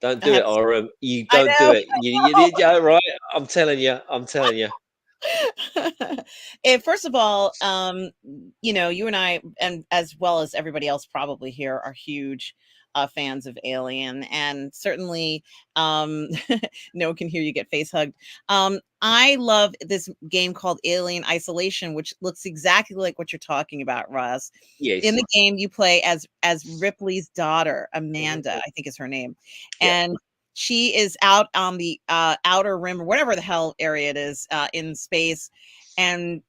Don't I do have it, RM. You I don't do know. it. Yeah, right. I'm telling you. I'm telling you. And first of all, you and I, and as well as everybody else probably here, are huge fans of Alien, and certainly, um, no one can hear you get face hugged. I love this game called Alien Isolation, which looks exactly like what you're talking about, Russ. In Yes. the game, you play as Ripley's daughter, Hmm. Amanda, I think is her name, Yeah. and she is out on the outer rim or whatever the hell area it is in space, and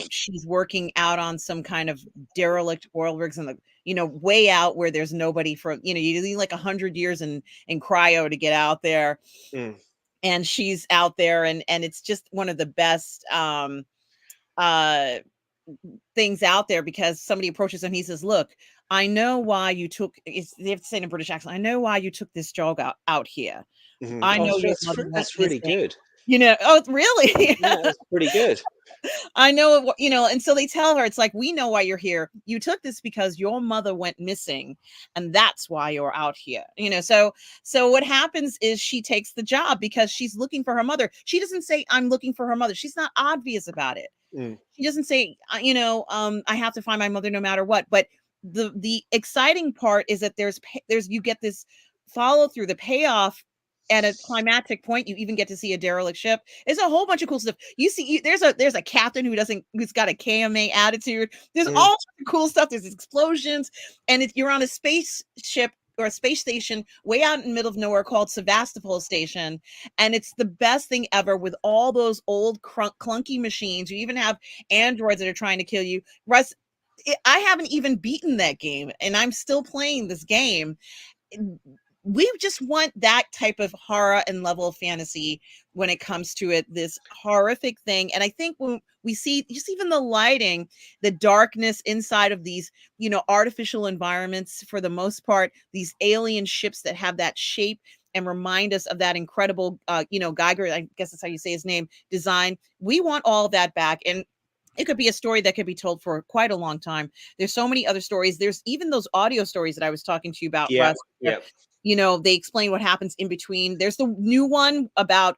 she's working out on some kind of derelict oil rigs in the way out where there's nobody for you need like 100 years in cryo to get out there, Mm. and she's out there, and it's just one of the best uh things out there, because somebody approaches him, he says, look, I know why you took, they have to say in a British accent, I know why you took this job out here. Hmm. I Oh, know so your mother went that's really missing. good. Oh, really? Yeah, that's pretty good. I know, and so they tell her, it's like, we know why you're here. You took this because your mother went missing, and that's why you're out here. So what happens is she takes the job because she's looking for her mother. She doesn't say, I'm looking for her mother. She's not obvious about it. Mm. She doesn't say, I have to find my mother no matter what. But the exciting part is that there's you get this follow through, the payoff. At a climactic point, you even get to see a derelict ship. It's a whole bunch of cool stuff. There's a captain who's got a KMA attitude. There's all Mm. sorts of cool stuff. There's explosions, and you're on a spaceship or a space station way out in the middle of nowhere called Sevastopol Station, and it's the best thing ever with all those old clunky machines. You even have androids that are trying to kill you. Russ, I haven't even beaten that game, and I'm still playing this game. We just want that type of horror and level of fantasy when it comes to it, this horrific thing. And I think when we see just even the lighting, the darkness inside of these artificial environments, for the most part, these alien ships that have that shape and remind us of that incredible Geiger, I guess that's how you say his name, design. We want all of that back, and it could be a story that could be told for quite a long time. There's so many other stories. There's even those audio stories that I was talking to you about, Yeah. Russ, where, Yeah. they explain what happens in between. There's the new one about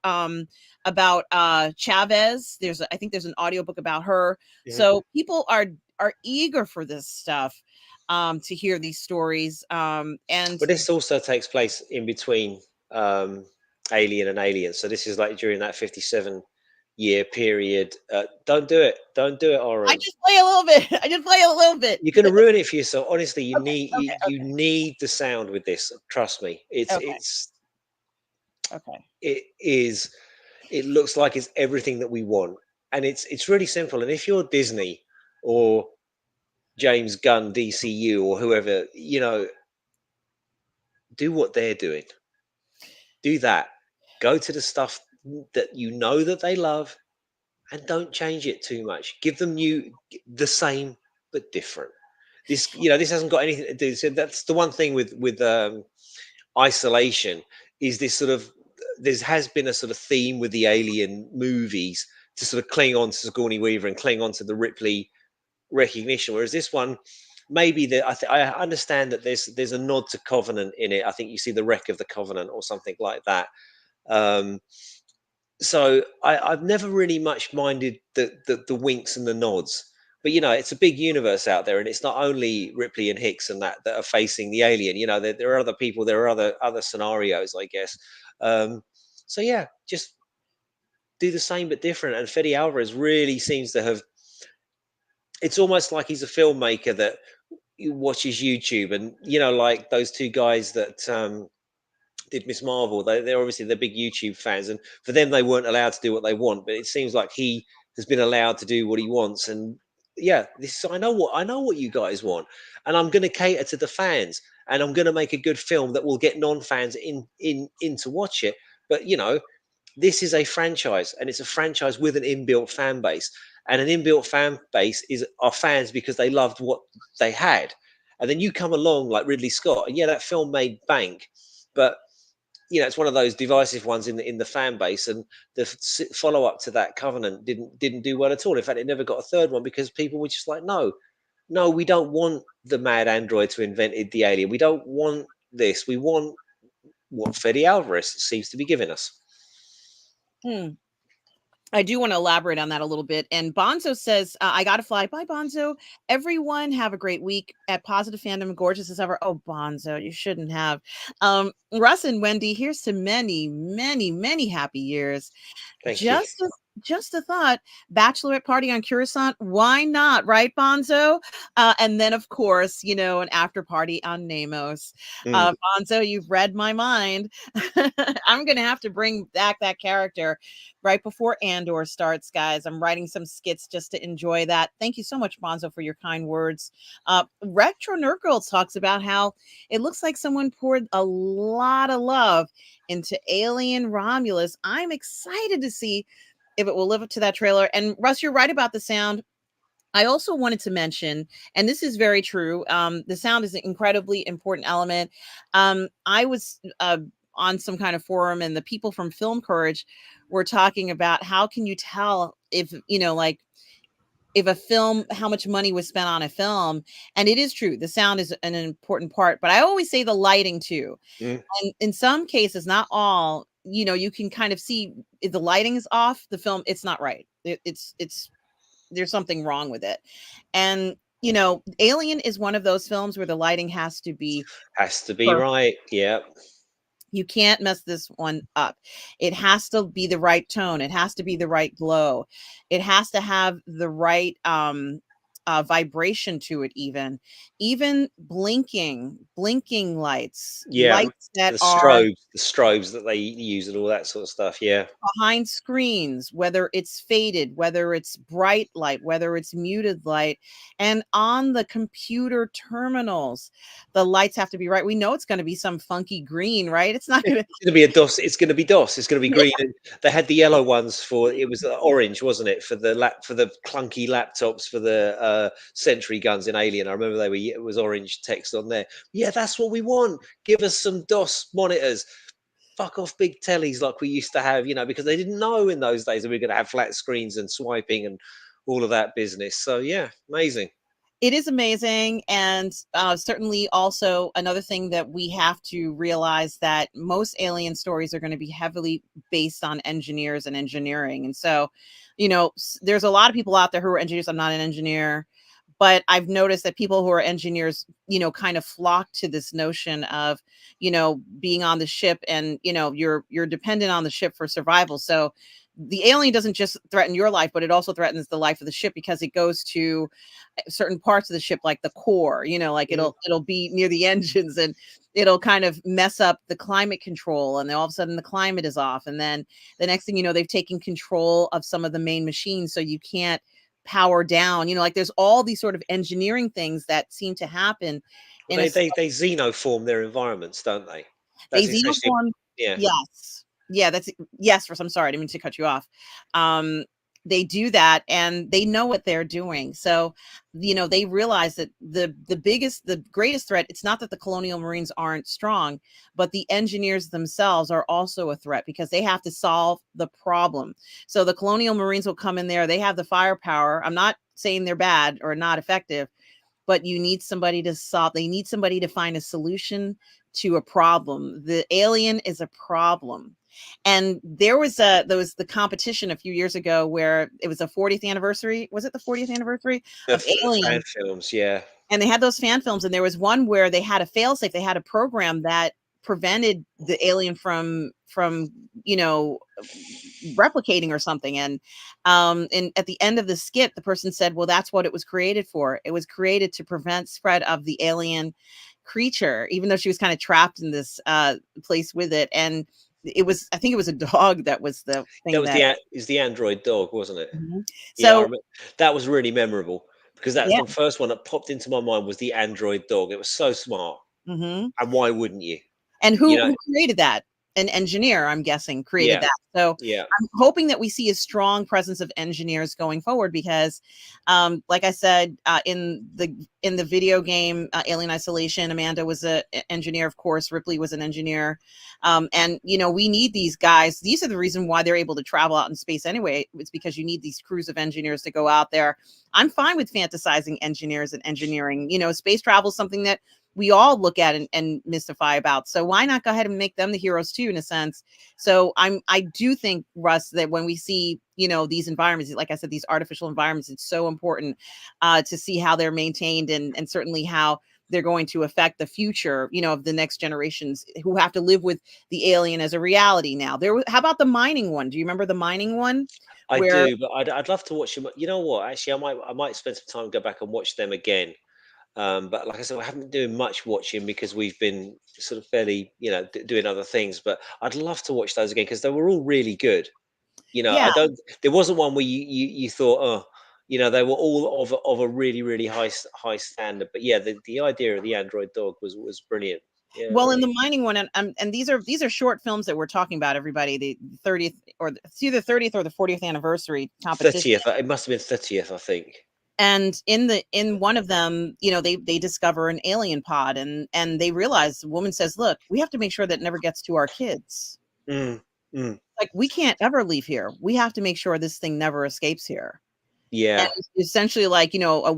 Chavez. I think there's an audiobook about her. Mhm. So people are eager for this stuff, to hear these stories. And But this also takes place in between um, Alien and Alien. So this is like during that 57-year period. Don't do it. Don't do it, I RM. just play a little bit. I just play a little bit. You're going to ruin it for yourself. Honestly, you Okay, need okay, you need the sound with this. Trust me. okay, okay. It is. It looks like it's everything that we want, and it's really simple. And if you're Disney or James Gunn, DCU, or whoever, do what they're doing. Do that. Go to the stuff that you know that they love, and don't change it too much. Give them the same but different. This hasn't got anything to do. So that's the one thing with isolation, is this sort of, there has been a sort of theme with the Alien movies to sort of cling on to Sigourney Weaver and cling on to the Ripley recognition, whereas this one, maybe I understand that there's a nod to Covenant in it. I think you see the wreck of the Covenant or something like that. um so I've never really much minded the winks and the nods, but it's a big universe out there, and it's not only Ripley and Hicks and that are facing the alien. There are other people, there are other scenarios, I guess. So yeah, just do the same but different. And Fede Alvarez really seems to have, it's almost like he's a filmmaker that watches YouTube, and like those two guys that did Miss Marvel. They're obviously they're big YouTube fans, and for them, they weren't allowed to do what they want. But it seems like he has been allowed to do what he wants. And yeah, this I know what you guys want, and I'm going to cater to the fans, and I'm going to make a good film that will get non-fans in to watch it. But this is a franchise, and it's a franchise with an inbuilt fan base, and an inbuilt fan base are fans because they loved what they had. And then you come along like Ridley Scott, and yeah, that film made bank, but it's one of those divisive ones in the fan base, and the follow up to that Covenant didn't do well at all. In fact, it never got a third one because people were just like, no, no, we don't want the mad android who invented the alien. We don't want this. We want what Fede Alvarez seems to be giving us. Hmm. I do want to elaborate on that a little bit. And Bonzo says, I got to fly. Bye, Bonzo. Everyone have a great week at Positive Fandom. Gorgeous as ever. Oh, Bonzo, you shouldn't have. Russ and Wendy, here's to many, many, many happy years. Thank you. Just a thought, bachelorette party on Coruscant. Why not, right, Bonzo? And then, of course, an after party on Namos. Bonzo, you've read my mind. I'm going to have to bring back that character right before Andor starts, guys. I'm writing some skits just to enjoy that. Thank you so much, Bonzo, for your kind words. Retro Nerd Girl talks about how it looks like someone poured a lot of love into Alien Romulus. I'm excited to see if it will live up to that trailer. And Russ, you're right about the sound. I also wanted to mention, and this is very true, the sound is an incredibly important element. I was on some kind of forum, and the people from Film Courage were talking about how can you tell if, like, if a film, how much money was spent on a film. And it is true, the sound is an important part, but I always say the lighting too. Mm. And in some cases, not all, you can kind of see if the lighting is off, the film, it's not right. It's there's something wrong with it. And Alien is one of those films where the lighting has to be Has to be perfect. right. Yeah. You can't mess this one up. It has to be the right tone. It has to be the right glow. It has to have the right vibration to it. Even blinking lights, Yeah. lights that The are strobes that they use and all that sort of stuff. Yeah. behind screens, whether it's faded, whether it's bright light, whether it's muted light, and on the computer terminals, the lights have to be right. We know it's going to be some funky green, right? It's not going to. It's going to be a DOS. It's going to be DOS. It's going to be green. And they had the yellow ones for it was orange, wasn't it? For the clunky laptops for the Sentry guns in Alien. I remember it was orange text on there. Yeah, that's what we want. Give us some DOS monitors. Fuck off big tellies like we used to have, because they didn't know in those days that we were going to have flat screens and swiping and all of that business. So yeah, amazing. It is amazing. And certainly also another thing that we have to realize that most alien stories are going to be heavily based on engineers and engineering. And so, there's a lot of people out there who are engineers. I'm not an engineer, but I've noticed that people who are engineers, kind of flock to this notion of, being on the ship and, you're dependent on the ship for survival. So the alien doesn't just threaten your life, but it also threatens the life of the ship because it goes to certain parts of the ship, like the core, like it'll be near the engines, and it'll kind of mess up the climate control. And then all of a sudden the climate is off. And then the next thing you know, they've taken control of some of the main machines. So you can't power down, like there's all these sort of engineering things that seem to happen. Well, they xenoform their environments, don't they? They That's essentially, xenoform. yeah. Yes. Yeah, that's yes, Russ. I'm sorry, I didn't mean to cut you off. They do that and they know what they're doing. So, they realize that the greatest threat, it's not that the colonial marines aren't strong, but the engineers themselves are also a threat because they have to solve the problem. So the colonial marines will come in there, they have the firepower. I'm not saying they're bad or not effective, but you need somebody to solve. They need somebody to find a solution to a problem. The alien is a problem. And there was the competition a few years ago where it was the 40th anniversary. Was it the 40th anniversary of Fan Alien? films, yeah. And they had those fan films, and there was one where they had a failsafe. They had a program that prevented the alien from replicating or something. And at the end of the skit, the person said, well, that's what it was created for. It was created to prevent spread of the alien creature, even though she was kind of trapped in this place with it. And I think it was a dog that was the thing That was the android dog, wasn't it? Mhm. Yeah, I So remember. That was really memorable because that's yeah. the first one that popped into my mind was the android dog. It was so smart. Hmm. And why wouldn't you? And You who know, created that? an engineer, I'm guessing, created Yeah, that. So yeah. I'm hoping that we see a strong presence of engineers going forward because, like I said, in the video game Alien Isolation, Amanda was an engineer, of course. Ripley was an engineer, and we need these guys. These are the reason why they're able to travel out in space anyway. It's because you need these crews of engineers to go out there. I'm fine with fantasizing engineers and engineering. Space travel is something that we all look at and mystify about. So why not go ahead and make them the heroes too, in a sense? So I do think, Russ, that when we see, these environments, like I said, these artificial environments, it's so important to see how they're maintained and certainly how they're going to affect the future, of the next generations who have to live with the alien as a reality now. How about the mining one? Do you remember the mining one? I Where do, but I'd love to watch them. You know what? Actually, I might spend some time and go back and watch them again. But like I said, I haven't been doing much watching because we've been sort of fairly, doing other things. But I'd love to watch those again because they were all really good. I yeah. don't. There wasn't one where you thought, oh, they were all of a really really high standard. But yeah, the idea of the android dog was brilliant. Yeah, Well, in really. the mining one, and these are short films that we're talking about, everybody. The 30th, or it's either 30th or the 40th anniversary competition. 30th. It must have been 30th, I think. And in one of them, they discover an alien pod, and they realize, the woman says, "Look, we have to make sure that it never gets to our kids. Mm, mm, Like, we can't ever leave here. We have to make sure this thing never escapes here." And yeah. it's essentially like, a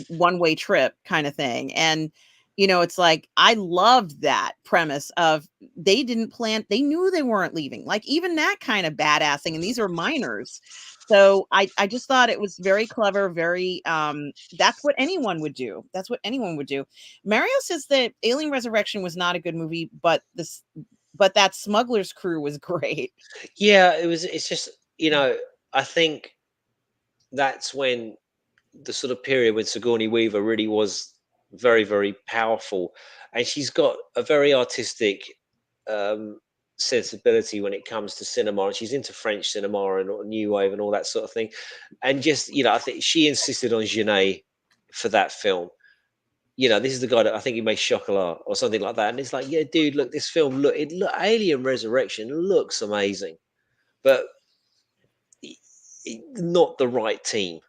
one-way trip kind of thing. And, it's like, I loved that premise of, they didn't plan, they knew they weren't leaving. Like, even that kind of badassing, and these are minors. So I just thought it was very clever, very that's what anyone would do. That's what anyone would do. Mario says that Alien Resurrection was not a good movie, but that Smuggler's Crew was great. Yeah, it's just, I think that's when the sort of period when Sigourney Weaver really was very, very powerful. And she's got a very artistic um, sensibility when it comes to cinema. And she's into French cinema and New Wave and all that sort of thing. And just, I think she insisted on Genet for that film. This is the guy that I think he made Chocolat or something like that. And it's like, yeah, dude, look, this film, Alien Resurrection looks amazing, but not the right team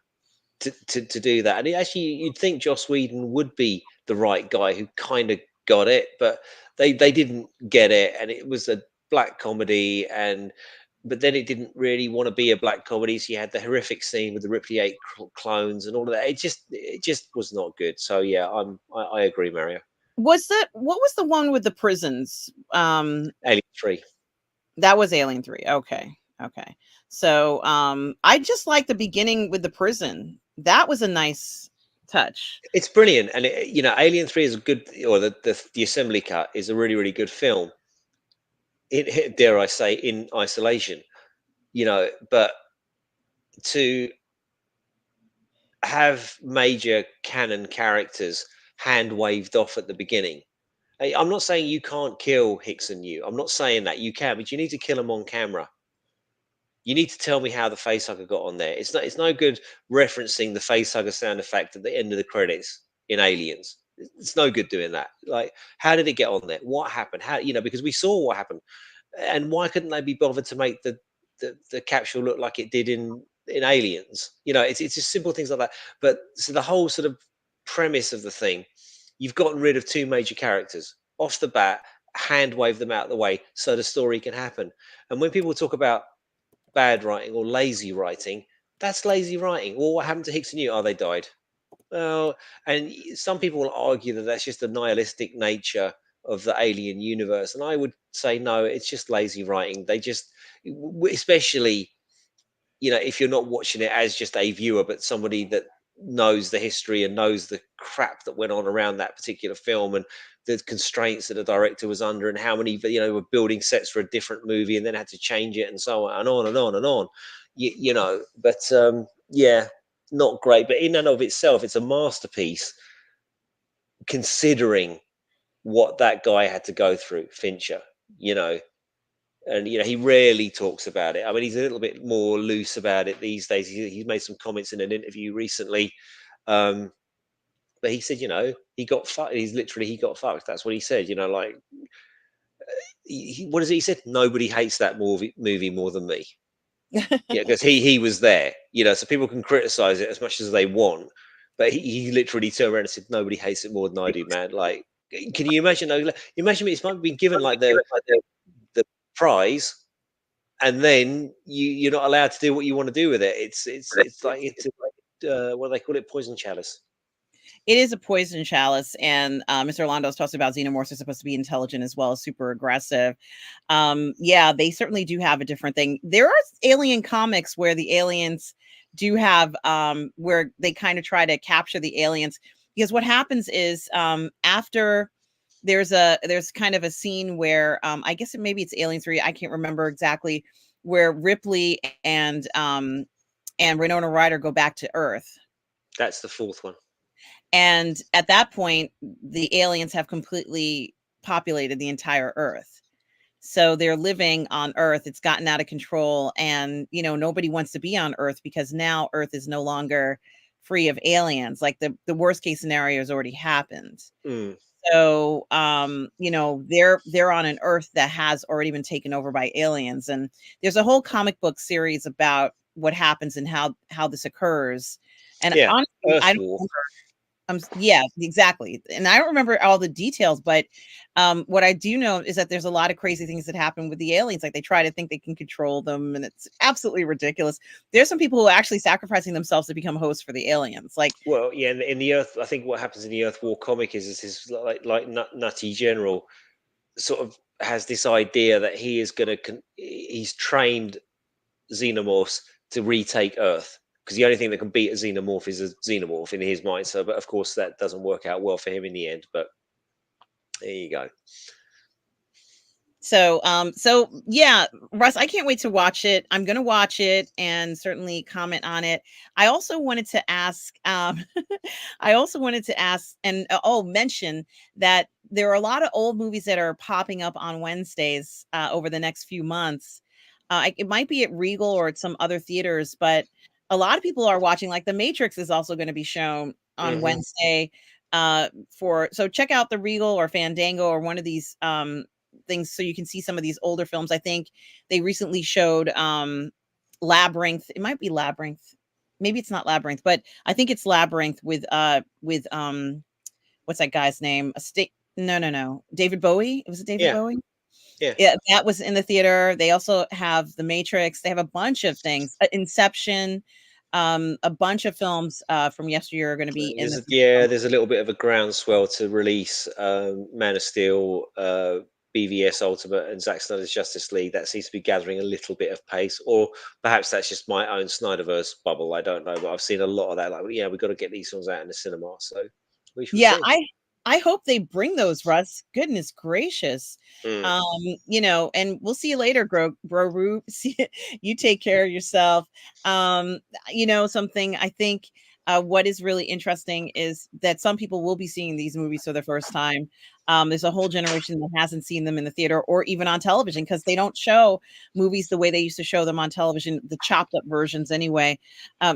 to do that. And actually, you'd think Joss Whedon would be the right guy who kind of got it, but they didn't get it, and it was a black comedy, and but then it didn't really want to be a black comedy. So you had the horrific scene with the Ripley 8 clones and all of that. It just was not good. So yeah, I agree, Mario. What was the one with the prisons? Alien 3. That was Alien 3. Okay. Okay. So, I just like the beginning with the prison. That was a nice touch. It's brilliant, and Alien 3 is a good, or the assembly cut is a really really good film. Dare I say, in isolation, but to have major canon characters hand waved off at the beginning. I'm not saying you can't kill Hicks and you. I'm not saying that you can, but you need to kill them on camera. You need to tell me how the facehugger got on there. It's no good referencing the facehugger sound effect at the end of the credits in Aliens. It's no good doing that. Like, how did it get on there? What happened? How, because we saw what happened. And why couldn't they be bothered to make the capsule look like it did in Aliens? It's just simple things like that. But so the whole sort of premise of the thing, you've gotten rid of two major characters off the bat, hand wave them out of the way so the story can happen. And when people talk about bad writing or lazy writing, that's lazy writing. Well, what happened to Hicks and you? Oh, they died. Well, and some people will argue that that's just the nihilistic nature of the alien universe, and I would say no, it's just lazy writing. They just, especially, if you're not watching it as just a viewer, but somebody that knows the history and knows the crap that went on around that particular film and the constraints that the director was under and how many, were building sets for a different movie and then had to change it and so on and on and on and on. But yeah, not great. But in and of itself, it's a masterpiece considering what that guy had to go through, Fincher. You know, and he rarely talks about it. I mean, he's a little bit more loose about it these days. He's made some comments in an interview recently, um, but he said, he got fucked. He got fucked. That's what he said. Like, what is it he said? Nobody hates that movie more than me. Yeah, because he was there, so people can criticize it as much as they want, but he literally turned around and said, "Nobody hates it more than I do, man." Like, can you imagine? Imagine it's might be given like the prize, and then you're not allowed to do what you want to do with it. It's like what do they call it? Poison chalice. It is a poison chalice, and Mr. Orlando talks about xenomorphs are supposed to be intelligent as well as super aggressive. Yeah, they certainly do have a different thing. There are alien comics where the aliens do have where they kind of try to capture the aliens, because what happens is after there's kind of a scene where I guess maybe it's Alien 3, I can't remember exactly, where Ripley and Winona Ryder go back to Earth. That's the fourth one. And at that point, the aliens have completely populated the entire Earth. So they're living on Earth. It's gotten out of control. And, nobody wants to be on Earth because now Earth is no longer free of aliens. Like the worst case scenario has already happened. Mm. So, they're on an Earth that has already been taken over by aliens. And there's a whole comic book series about what happens and how this occurs. And Yeah, honestly, I Earth don't War. yeah, exactly. And I don't remember all the details, but what I do know is that there's a lot of crazy things that happen with the aliens. Like they try to think they can control them, and it's absolutely ridiculous. There's some people who are actually sacrificing themselves to become hosts for the aliens. Like, well, yeah, in the Earth, I think what happens in the Earth War comic is his like nutty general sort of has this idea that he is going to he's trained xenomorphs to retake Earth, because the only thing that can beat a xenomorph is a xenomorph in his mind. So, but of course, that doesn't work out well for him in the end. But there you go. so yeah, Russ, I can't wait to watch it. I'm going to watch it and certainly comment on it. I also wanted to ask, I also wanted to ask and mention that there are a lot of old movies that are popping up on Wednesdays over the next few months. It might be at Regal or at some other theaters, but a lot of people are watching. Like The Matrix is also going to be shown on Wednesday. So check out the Regal or Fandango or one of these things so you can see some of these older films. I think they recently showed Labyrinth. It might be Labyrinth. Maybe it's not Labyrinth, but I think it's Labyrinth with what's that guy's name? No. David Bowie. It was David Bowie. Yeah, that was in the theater. They also have The Matrix. They have a bunch of things. Inception. A bunch of films from yesteryear are going to be in the theater. There's a little bit of a groundswell to release Man of Steel, BVS Ultimate, and Zack Snyder's Justice League. That seems to be gathering a little bit of pace, or perhaps that's just my own Snyderverse bubble. I don't know, but I've seen a lot of that. Like, yeah, we've got to get these films out in the cinema. So we shall Yeah, see. I hope they bring those, Russ. Goodness gracious. Mm. And we'll see you later, Bro. You take care of yourself. Something I think what is really interesting is that some people will be seeing these movies for the first time. There's a whole generation that hasn't seen them in the theater or even on television, because they don't show movies the way they used to show them on television, the chopped up versions anyway.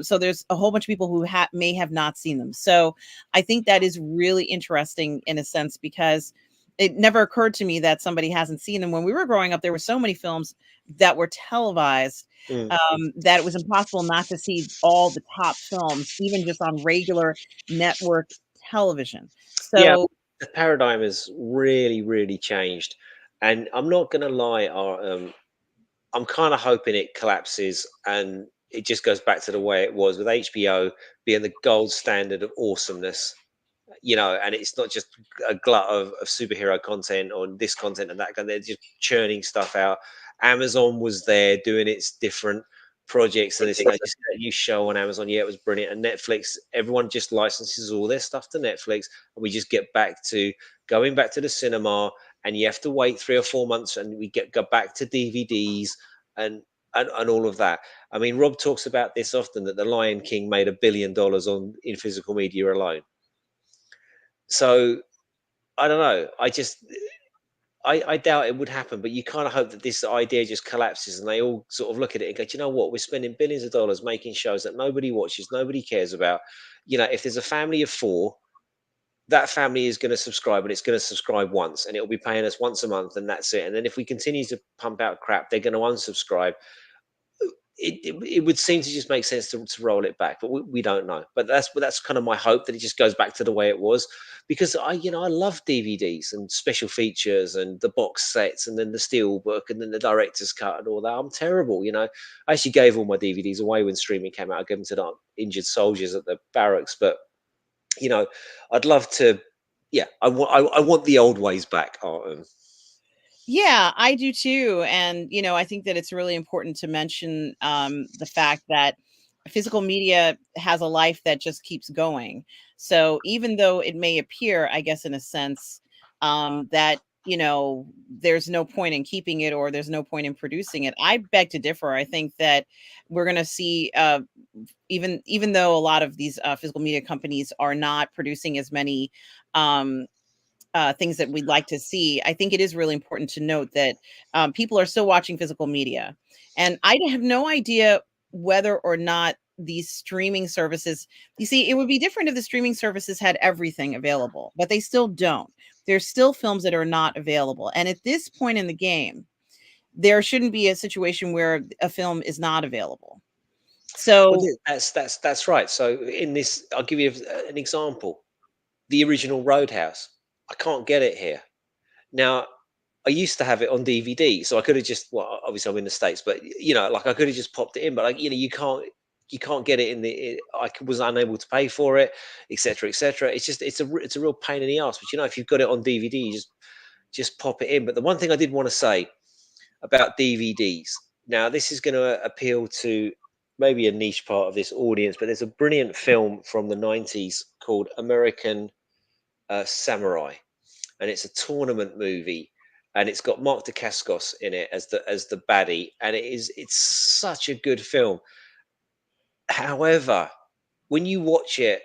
So there's a whole bunch of people who may have not seen them. So I think that is really interesting in a sense, because it never occurred to me that somebody hasn't seen them. When we were growing up, there were so many films that were televised that it was impossible not to see all the top films, even just on regular network television. Yeah, So the paradigm has really, really changed, and I'm not going to lie. I'm kind of hoping it collapses and it just goes back to the way it was, with HBO being the gold standard of awesomeness, and it's not just a glut of superhero content or this content and that. They're just churning stuff out. Amazon was there doing its different projects, and it's just a new show on Amazon. Yeah, it was brilliant. And Netflix, everyone just licenses all their stuff to Netflix, and we just get back to going back to the cinema, and you have to wait 3 or 4 months, and we go back to DVDs and all of that. I mean, Rob talks about this often, that the Lion King made $1 billion in physical media alone. So I don't know. I doubt it would happen, but you kind of hope that this idea just collapses and they all sort of look at it and go, "Do you know what? We're spending billions of dollars making shows that nobody watches, nobody cares about. If there's a family of four, that family is going to subscribe, and it's going to subscribe once, and it'll be paying us once a month, and that's it. And then if we continue to pump out crap, they're going to unsubscribe. It would seem to just make sense to roll it back, but we don't know. But that's kind of my hope, that it just goes back to the way it was, because I love DVDs and special features and the box sets, and then the steelbook, and then the director's cut and all that. I'm terrible. I actually gave all my DVDs away when streaming came out. I gave them to the injured soldiers at the barracks. But I'd love to. Yeah, I want the old ways back, Artem. Yeah, I do too. And, I think that it's really important to mention the fact that physical media has a life that just keeps going. So even though it may appear, I guess, in a sense, that, there's no point in keeping it, or there's no point in producing it, I beg to differ. I think that we're going to see, even though a lot of these physical media companies are not producing as many things that we'd like to see, I think it is really important to note that people are still watching physical media. And I have no idea whether or not these streaming services, you see, it would be different if the streaming services had everything available, but they still don't. There's still films that are not available. And at this point in the game, there shouldn't be a situation where a film is not available. Well, So, that's right. So in this, I'll give you an example. The original Roadhouse. I can't get it here. Now, I used to have it on DVD, so I could have just, well, obviously I'm in the States, but like I could have just popped it in, but like, you can't get it in the. Was unable to pay for it, etc., etc. It's just it's a real pain in the ass. But if you've got it on DVD, you just pop it in. But the one thing I did want to say about DVDs. Now, this is going to appeal to maybe a niche part of this audience, but there's a brilliant film from the 90s called American Samurai, and it's a tournament movie, and it's got Mark Dacascos in it as the baddie, and it's such a good film. However, when you watch it,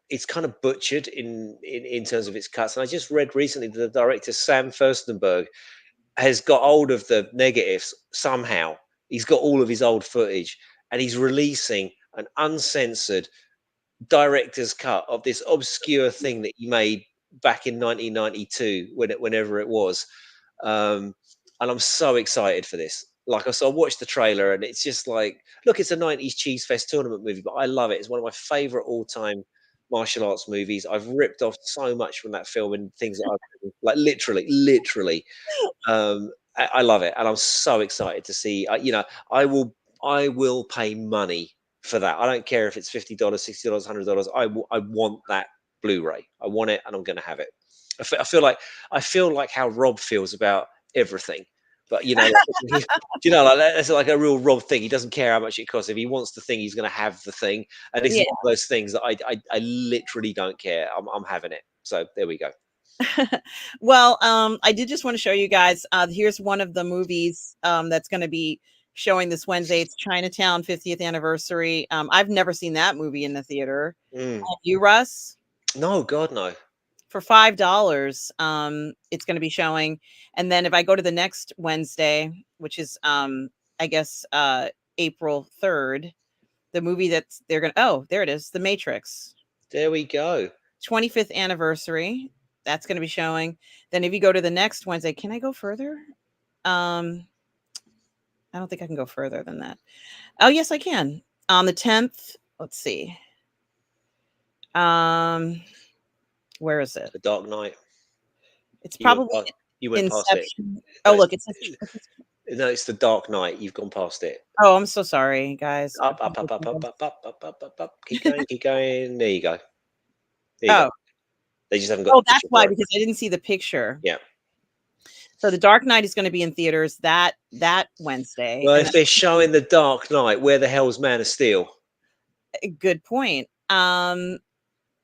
it's kind of butchered in terms of its cuts. And I just read recently that the director Sam Furstenberg has got hold of the negatives somehow. He's got all of his old footage, and he's releasing an uncensored director's cut of this obscure thing that he made back in 1992, whenever it was. And I'm so excited for this. Like I watched the trailer, and it's just like, look, it's a 90s cheese fest tournament movie, but I love it. It's one of my favorite all-time martial arts movies. I've ripped off so much from that film and things that I've like literally. I love it, and I'm so excited to see. I will pay money for that. I don't care if it's $50, $60, $100. I want that Blu-ray. I want it, and I'm going to have it. I feel like how Rob feels about everything, but like that's like a real Rob thing. He doesn't care how much it costs. If he wants the thing, he's going to have the thing. And this is yeah. one of those things that I literally don't care. I'm having it. So there we go. Well, I did just want to show you guys. Here's one of the movies that's going to be showing this Wednesday. It's Chinatown 50th anniversary. I've never seen that movie in the theater. Have you, Russ? No, God, no. For $5, it's going to be showing. And then if I go to the next Wednesday, which is I guess April 3rd, the movie that's they're going to, oh, there it is, The Matrix. There we go. 25th anniversary. That's going to be showing. Then if you go to the next Wednesday, can I go further? I don't think I can go further than that. Oh, yes, I can. On the 10th, let's see. Where is it? The Dark Knight. It's You went probably past, you went past it. Inception. Oh, look, it says. No, it's The Dark Knight. You've gone past it. Oh, I'm so sorry, guys. Up. Keep going. There you go. There you Oh, go. They just haven't got. oh, the that's picture why, for it. because I didn't see the picture. Yeah. So The Dark Knight is going to be in theaters that Wednesday. Well, And if they're showing The Dark Knight, where the hell's Man of Steel? good point. And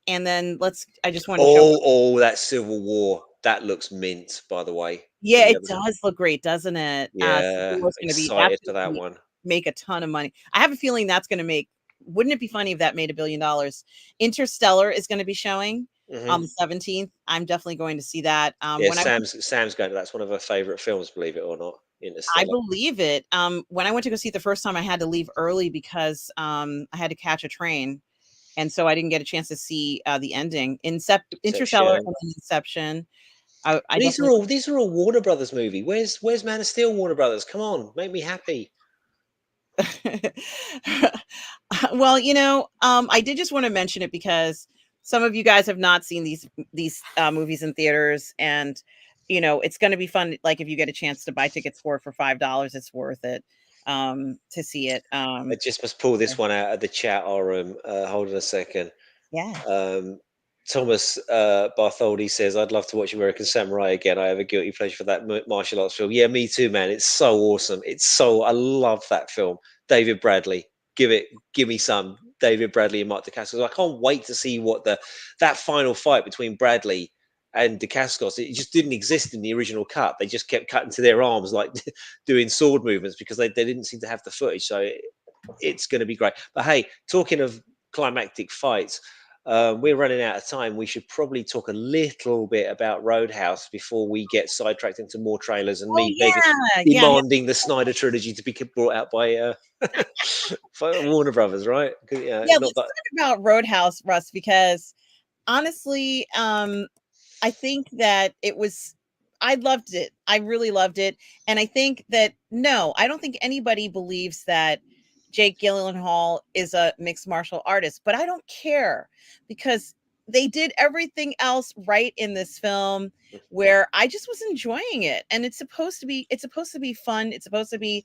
then I just want to show. Oh, that Civil War. That looks mint, by the way. Yeah, it does look great, doesn't it? Yeah, Civil War's gonna be excited for that one. Make a ton of money. I have a feeling that's going to make. Wouldn't it be funny if that made $1 billion? Interstellar is going to be showing on the 17th. I'm definitely going to see that. Yeah, Sam's going to. That's one of her favorite films, believe it or not. I believe it. When I went to go see it the first time, I had to leave early because I had to catch a train, and so I didn't get a chance to see the ending. Interstellar Inception. and then Inception. I But definitely. these are all Warner Brothers movie. Where's Man of Steel? Warner Brothers, come on, make me happy. Well, I did just want to mention it because some of you guys have not seen these movies in theaters, and it's going to be fun. Like if you get a chance to buy tickets for $5, it's worth it to see it. I just must pull this one out of the chat room. Hold on a second. Yeah. Um, Thomas Bartholdi says, "I'd love to watch American Samurai again. I have a guilty pleasure for that martial arts film." Yeah, me too, man. It's so awesome. I love that film. David Bradley, give me some David Bradley and Mike DeCascos. I can't wait to see what that final fight between Bradley and DeCascos. It just didn't exist in the original cut. They just kept cutting to their arms, like doing sword movements, because they didn't seem to have the footage. So it's going to be great. But hey, talking of climactic fights, we're running out of time. We should probably talk a little bit about Roadhouse before we get sidetracked into more trailers and Oh me yeah, yeah. demanding the Snyder trilogy to be brought out by Warner Brothers, right? Yeah, Yeah, not let's that. talk about Roadhouse, Russ, because honestly, I think that I loved it. I really loved it. And I think that, no, I don't think anybody believes that Jake Gyllenhaal is a mixed martial artist, but I don't care because they did everything else right in this film where I just was enjoying it. And it's supposed to be fun. It's supposed to be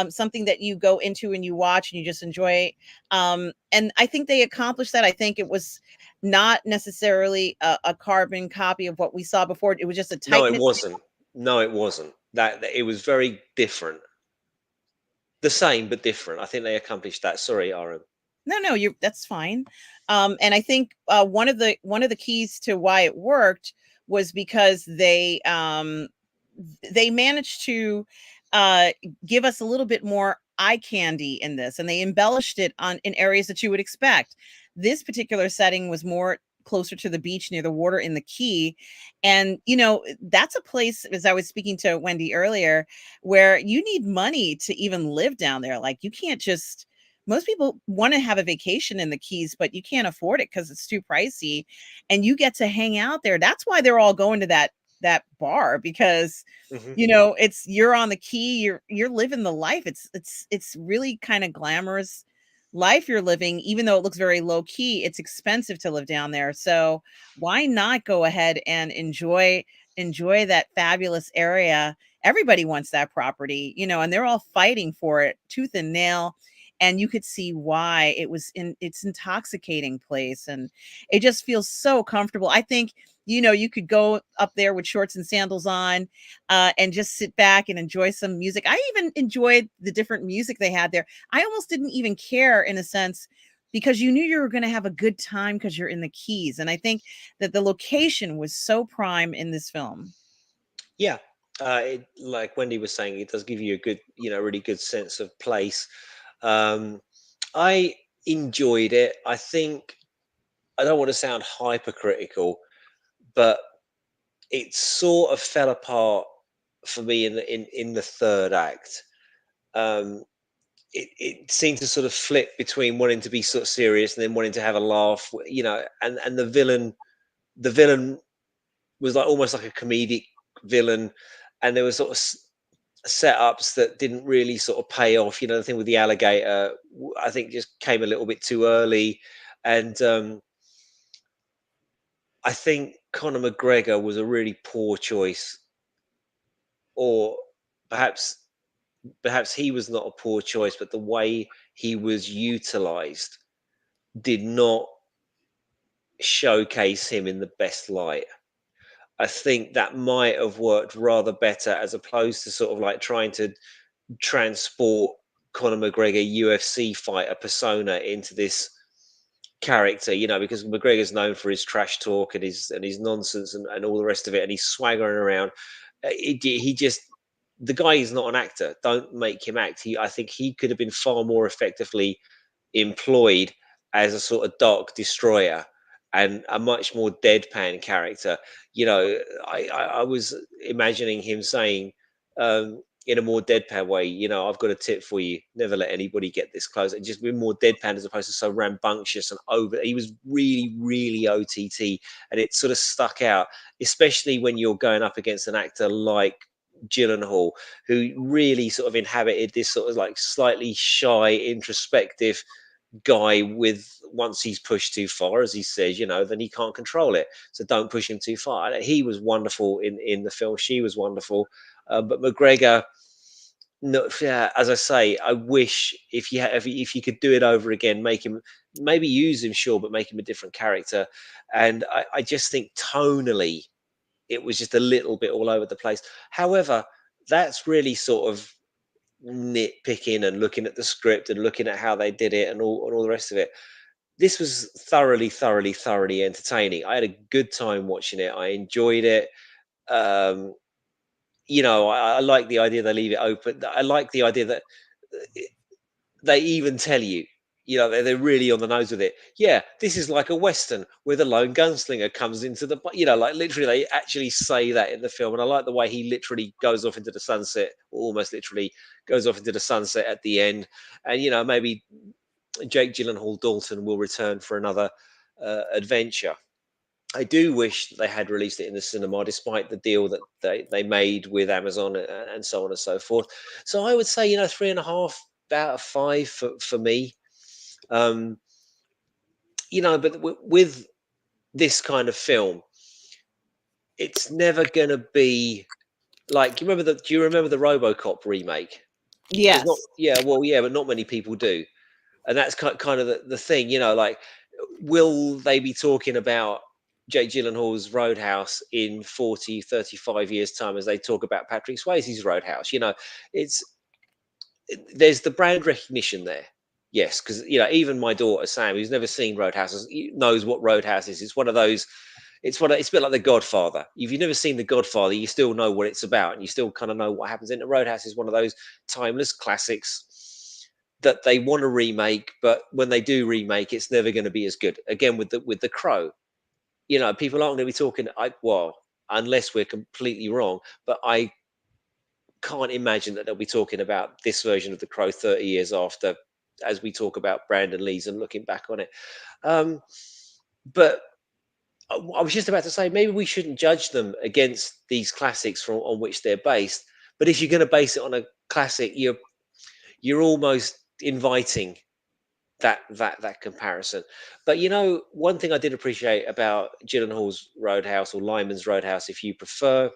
something that you go into and you watch and you just enjoy. And I think they accomplished that. I think it was not necessarily a carbon copy of what we saw before. It was just a No, tight it knit. wasn't. No, it wasn't. That it was very different. The same but different. I think they accomplished that. Sorry, RM. No, no, you're that's fine. And I think one of the keys to why it worked was because they managed to uh give us a little bit more eye candy in this, and they embellished it on in areas that you would expect. This particular setting was more closer to the beach near the water in the Key, and that's a place, as I was speaking to Wendy earlier, where you need money to even live down there. Like you can't just most people want to have a vacation in the Keys, but you can't afford it because it's too pricey, and you get to hang out there. That's why they're all going to that bar, because Hmm. it's you're on the Key, you're living the life. It's really kind of glamorous life you're living, even though it looks very low key. It's expensive to live down there, so why not go ahead and enjoy that fabulous area? Everybody wants that property, and they're all fighting for it tooth and nail, and you could see why. It's intoxicating place, and it just feels so comfortable. I think you could go up there with shorts and sandals on, and just sit back and enjoy some music. I even enjoyed the different music they had there. I almost didn't even care, in a sense, because you knew you were going to have a good time because you're in the Keys. And I think that the location was so prime in this film. Yeah, like Wendy was saying, it does give you a good, really good sense of place. Um, I enjoyed it. I think I don't want to sound hypercritical, but it sort of fell apart for me in the third act. Um, it seemed to sort of flip between wanting to be sort of serious and then wanting to have a laugh, and the villain was like almost like a comedic villain, and there was sort of setups that didn't really sort of pay off. The thing with the alligator, I think, just came a little bit too early, and I think Conor McGregor was a really poor choice, or perhaps he was not a poor choice, but the way he was utilized did not showcase him in the best light. I think that might have worked rather better, as opposed to sort of like trying to transport Conor McGregor UFC fighter persona into this character, because McGregor's known for his trash talk and his nonsense and all the rest of it, and he's swaggering around. He just the guy is not an actor. Don't make him act. I think he could have been far more effectively employed as a sort of dark destroyer and a much more deadpan character. I was imagining him saying, in a more deadpan way. You know, I've got a tip for you: never let anybody get this close. And just be more deadpan as opposed to so rambunctious and over. He was really, really OTT, and it sort of stuck out, especially when you're going up against an actor like Gyllenhaal, who really sort of inhabited this sort of like slightly shy, introspective guy with, once he's pushed too far, as he says, you know, then he can't control it. So don't push him too far. And he was wonderful in the film. She was wonderful. But McGregor, no, yeah, as I say, I wish if you could do it over again, make him, maybe use him, sure, but make him a different character. And I just think tonally, it was just a little bit all over the place. However, that's really sort of nitpicking and looking at the script and looking at how they did it and all the rest of it. This was thoroughly, thoroughly, thoroughly entertaining. I had a good time watching it. I enjoyed it. Um, you know, I like the idea they leave it open. I like the idea that they even tell you, you know, they're really on the nose with it. Yeah, this is like a Western where the lone gunslinger comes into the, you know, like literally they actually say that in the film. And I like the way he literally goes off into the sunset, or almost literally goes off into the sunset at the end. And, you know, maybe Jake Gyllenhaal Dalton will return for another adventure. I do wish that they had released it in the cinema, despite the deal that they made with Amazon and so on and so forth. So I would say, you know, 3.5 out of 5 for me. You know, but with this kind of film, it's never going to be like, do you remember the RoboCop remake? There's not, Yes. yeah, well, yeah, but not many people do. And that's kind of the thing, you know, like, will they be talking about Jake Gyllenhaal's Roadhouse in 40, 35 years time as they talk about Patrick Swayze's Roadhouse? You know, it's, there's the brand recognition there. Yes, because, you know, even my daughter Sam, who's never seen Roadhouse, knows what Roadhouse is. It's one of those. It's a bit like The Godfather. If you've never seen The Godfather, you still know what it's about, and you still kind of know what happens in the Roadhouse. Is one of those timeless classics that they want to remake, but when they do remake, it's never going to be as good. Again, with the Crow, you know, people aren't going to be talking. Well, unless we're completely wrong, but I can't imagine that they'll be talking about this version of the Crow 30 years after, as we talk about Brandon Lee's and looking back on it. But I was just about to say, maybe we shouldn't judge them against these classics on which they're based. But if you're going to base it on a classic, you're almost inviting that comparison. But, you know, one thing I did appreciate about Gyllenhaal's Roadhouse, or Lyman's Roadhouse, if you prefer,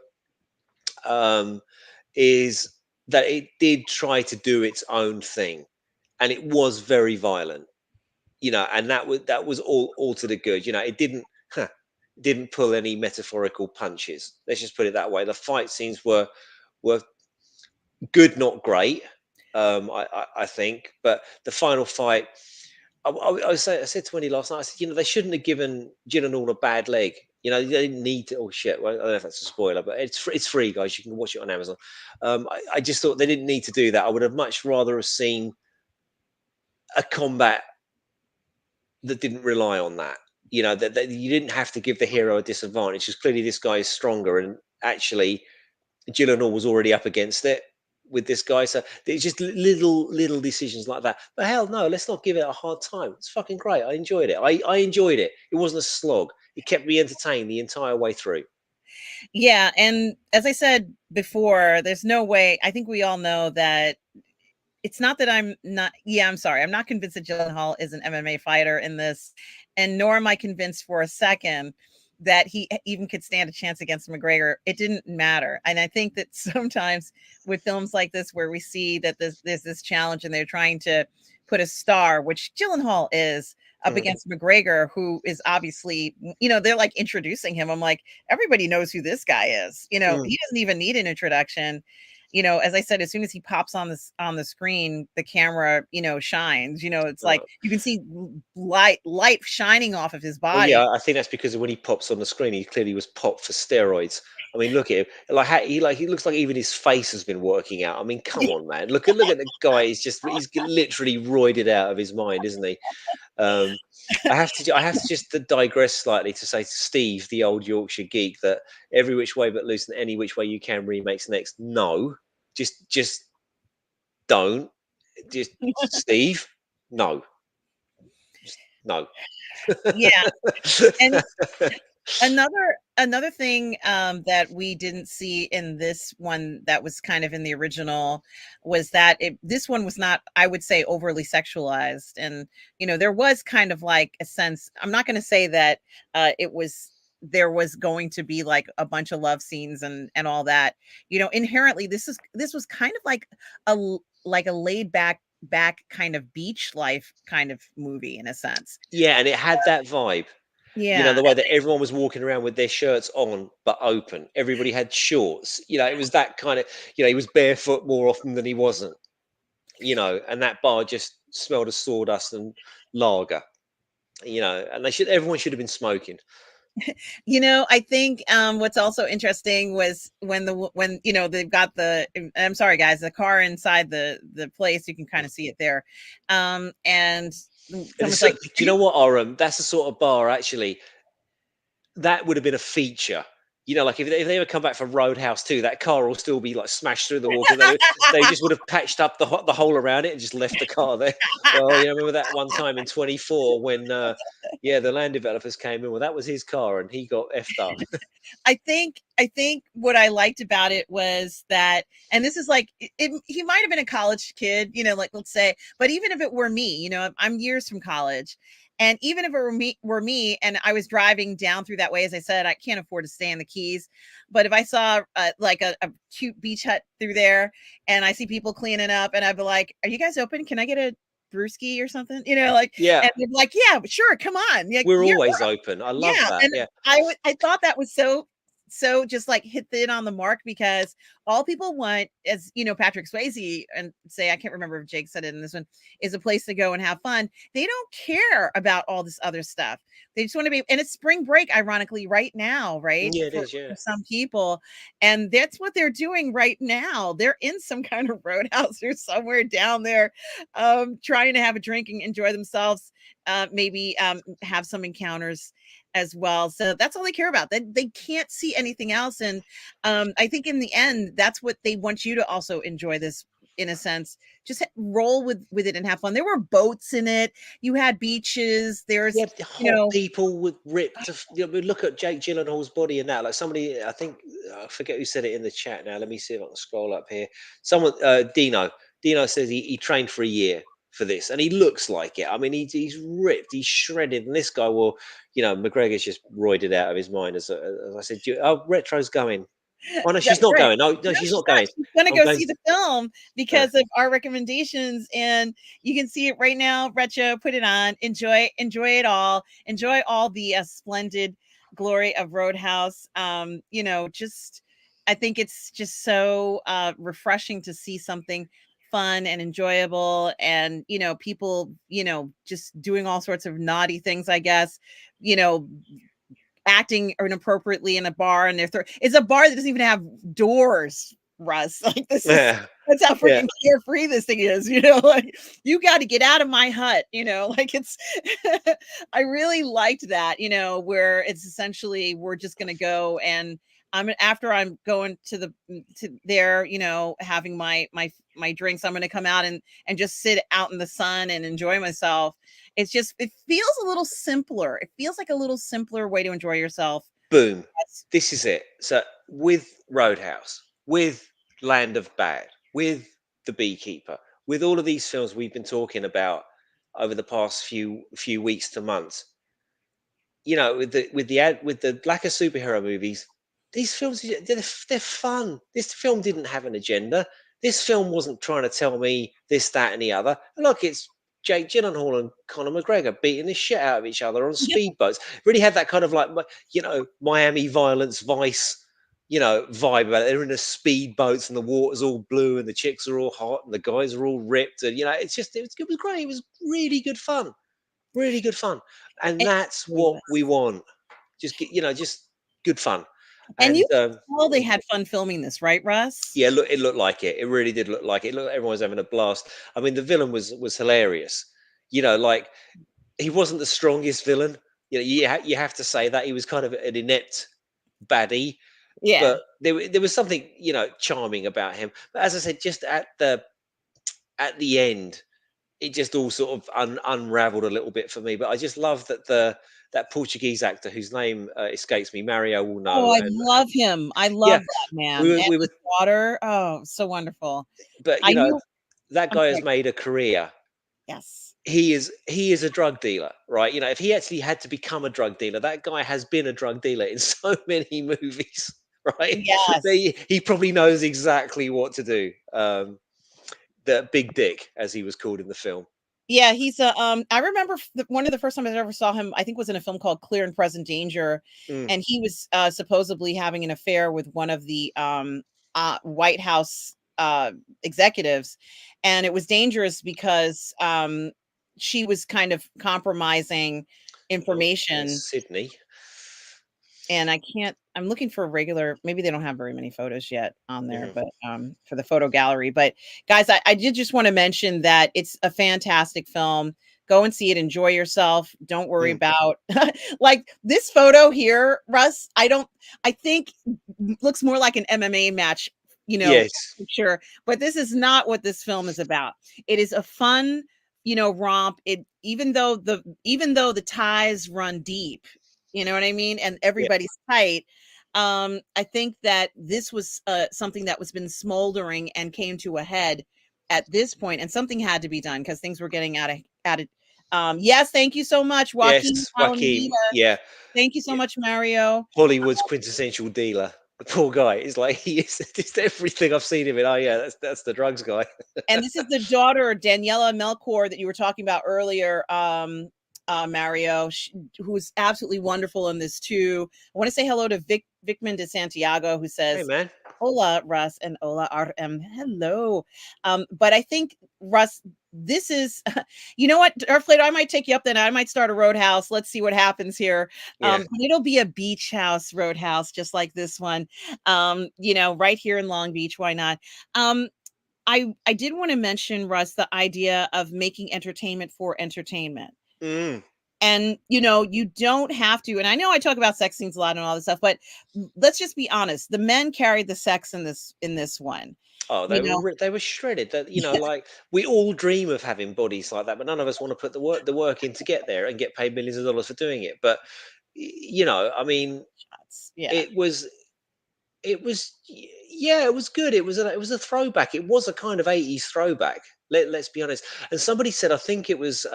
um, is that it did try to do its own thing, and it was very violent, you know, and that was all to the good. You know, it didn't pull any metaphorical punches. Let's just put it that way. The fight scenes were good, not great. I think, but the final fight, I said to Wendy last night, I said, you know, they shouldn't have given Gyllenhaal a bad leg. You know, they didn't need to. Oh shit! Well, I don't know if that's a spoiler, but it's free, guys. You can watch it on Amazon. I just thought they didn't need to do that. I would have much rather have seen a combat that didn't rely on that. You know, that you didn't have to give the hero a disadvantage, because clearly this guy is stronger, and actually Gyllenhaal was already up against it with this guy. So it's just little decisions like that. But hell no, let's not give it a hard time. It's fucking great. I enjoyed it. I enjoyed it. It wasn't a slog. It kept me entertained the entire way through. Yeah, and as I said before, there's no way. I think we all know that it's not that I'm not. Yeah, I'm sorry. I'm not convinced that Gyllenhaal is an MMA fighter in this, and nor am I convinced for a second that he even could stand a chance against McGregor. It didn't matter, and I think that sometimes with films like this, where we see that there's this challenge, and they're trying to put a star, which Gyllenhaal is, up Mm, against McGregor, who is obviously, you know, they're like introducing him. I'm like, everybody knows who this guy is. You know, mm. he doesn't even need an introduction. You know, as I said, as soon as he pops on the screen, the camera, you know, shines. You know, it's like you can see light shining off of his Well, body. yeah, I think that's because when he pops on the screen, he clearly was popped for steroids. I mean, look at him. He looks like even his face has been working out. I mean, come on, man. Look at the guy. He's literally roided out of his mind, isn't he? Um, I have to just digress slightly to say to Steve, the old Yorkshire geek, that Every Which Way But Loose and Any Which Way You Can remakes next. No, just don't. Just Steve, no, no. Yeah. And another thing that we didn't see in this one that was kind of in the original was that this one was not, I would say, overly sexualized. And there was kind of like a sense, I'm not going to say that there was going to be like a bunch of love scenes and all that. Inherently this was kind of like a laid back kind of beach life kind of movie in a sense. Yeah, and it had that vibe. Yeah. The way that everyone was walking around with their shirts on but open. Everybody had shorts. It was that kind of. He was barefoot more often than he wasn't. And that bar just smelled of sawdust and lager. And everyone should have been smoking. I think what's also interesting was when they've got I'm sorry guys, the car inside the place, you can kind of see it there. And someone's like, Do you know what, Oram? That's the sort of bar actually that would have been a feature. Like if they ever come back from Roadhouse 2, that car will still be like smashed through the wall because they just would have patched up the hole around it and just left the car there. Well, remember that one time in 24 when the land developers came in. Well, that was his car and he got effed up. I think what I liked about it was that, and this is like, he might have been a college kid, like let's say, but even if it were me, I'm years from college. And even if it were me and I was driving down through that way, as I said, I can't afford to stay in the Keys. But if I saw like a cute beach hut through there and I see people cleaning up and I'd be like, are you guys open? Can I get a brewski or something? Yeah. And they're like, yeah, sure, come on. Like, we're always open. I love yeah, that. and Yeah. I thought that was so just like hit it on the mark, because all people want, as Patrick Swayze and say, I can't remember if Jake said it in this one, is a place to go and have fun. They don't care about all this other stuff. They just want to be, and it's spring break, ironically, right now, right? Yeah, it for, is. Yeah. for some people, and that's what they're doing right now. They're in some kind of roadhouse or somewhere down there, trying to have a drink and enjoy themselves, maybe have some encounters as well. So that's all they care about. They can't see anything else. And I think in the end, that's what they want you to also enjoy this, in a sense. Just roll with it and have fun. There were boats in it. You had beaches. There's Yeah, hot people with ripped. Look at Jake Gyllenhaal's body and that. Like somebody, I think I forget who said it in the chat now. Let me see if I can scroll up here. Someone, Dino. Dino says he trained for a year for this, and he looks like it. I mean, he's ripped, he's shredded, and this guy will, McGregor's just roided out of his mind. As I said, Retro's going. Oh no, she's not right. going. No, she's not going. She's gonna I'm go going see the film because of our recommendations, and you can see it right now. Retro, put it on. Enjoy it all. Enjoy all the splendid glory of Roadhouse. Just I think it's just so refreshing to see something fun and enjoyable, and people just doing all sorts of naughty things, I guess, you know acting inappropriately in a bar, and it's a bar that doesn't even have doors, Russ. Like, this is Yeah. that's how Yeah. freaking carefree this thing is, like, you got to get out of my hut, like, it's I really liked that, where it's essentially, we're just gonna go, and I'm going to there, having my drinks, I'm gonna come out and just sit out in the sun and enjoy myself. It feels a little simpler. It feels like a little simpler way to enjoy yourself. Boom. This is it. So with Roadhouse, with Land of Bad, with The Beekeeper, with all of these films we've been talking about over the past few weeks to months, with the lack of superhero movies, these films they're fun. This film didn't have an agenda. This film wasn't trying to tell me this, that, and the other. Look, it's Jake Gyllenhaal and Conor McGregor beating the shit out of each other on speedboats. Really had that kind of like Miami Violence Vice vibe about it. They're in the speedboats and the water's all blue and the chicks are all hot and the guys are all ripped, and it was great. It was really good fun. Really good fun. And It that's really what we was. want. Just good fun. And And you can tell they had fun filming this, right, Russ? yeah, look, it looked like it. It really did look like it. Look, everyone was having a blast. I mean, the villain was hilarious. Like, he wasn't the strongest villain. You have to say that he was kind of an inept baddie, Yeah. but there was something, charming about him. But as I said, just at the end, it just all sort of unraveled a little bit for me. But I just love that Portuguese actor whose name escapes me. Mario will Oh, know, I and love him. I yeah, love that man we and were we were, his daughter. Oh, so wonderful. but I knew. that I'm guy has sorry. made a career. Yes. He is a drug dealer, right? If he actually had to become a drug dealer, that guy has been a drug dealer in so many movies, right? That Yes. he probably knows exactly what to do. The Big Dick, as he was called in the film. Yeah, he's a I remember one of the first times I ever saw him, I think was in a film called Clear and Present Danger, Mm. and he was supposedly having an affair with one of the White House executives, and it was dangerous because she was kind of compromising Oh, there's information. Sydney. And I'm looking for a regular, maybe they don't have very many photos yet on there, Hmm. but for the photo gallery. But guys, I did just want to mention that it's a fantastic film. Go and see it, enjoy yourself. Don't worry Mm. about like this photo here, Russ. I think looks more like an MMA match, you know, Yes. picture, but this is not what this film is about. It is a fun, romp. It even though the ties run deep, you know what I mean? And Yeah. everybody's tight. I think that this was something that was been smoldering and came to a head at this point, and something had to be done because things were getting out of. Yes, thank you so much, Joaquin Yes. Alameda. Joaquin. Yeah. Thank you so Yeah. much, Mario. Hollywood's quintessential dealer. The poor guy is like he is just everything I've seen him in. Oh yeah, that's the drugs guy. And this is the daughter, Daniela Melchior, that you were talking about earlier, Mario, who's absolutely wonderful in this too. I want to say hello to Vicman de Santiago, who Hey says, man. "Hola, Russ," and "Hola, RM." Hello. But I think, Russ, this is, you know what, Earthflater, I might take you up then. I might start a roadhouse. Let's see what happens here. Yeah. But it'll be a beach house roadhouse, just like this one, right here in Long Beach. Why not? Um, I did want to mention, Russ, the idea of making entertainment for entertainment. Mm. And you don't have to. And I know I talk about sex scenes a lot and all this stuff, but let's just be honest. The men carried the sex in this one. Oh, You know, they were shredded. That like we all dream of having bodies like that, but none of us want to put the work in to get there and get paid millions of dollars for doing it. But I mean, shots. Yeah. it was yeah, it was good. It was a throwback. It was a kind of 80s throwback. Let's be honest. And somebody said, I think it was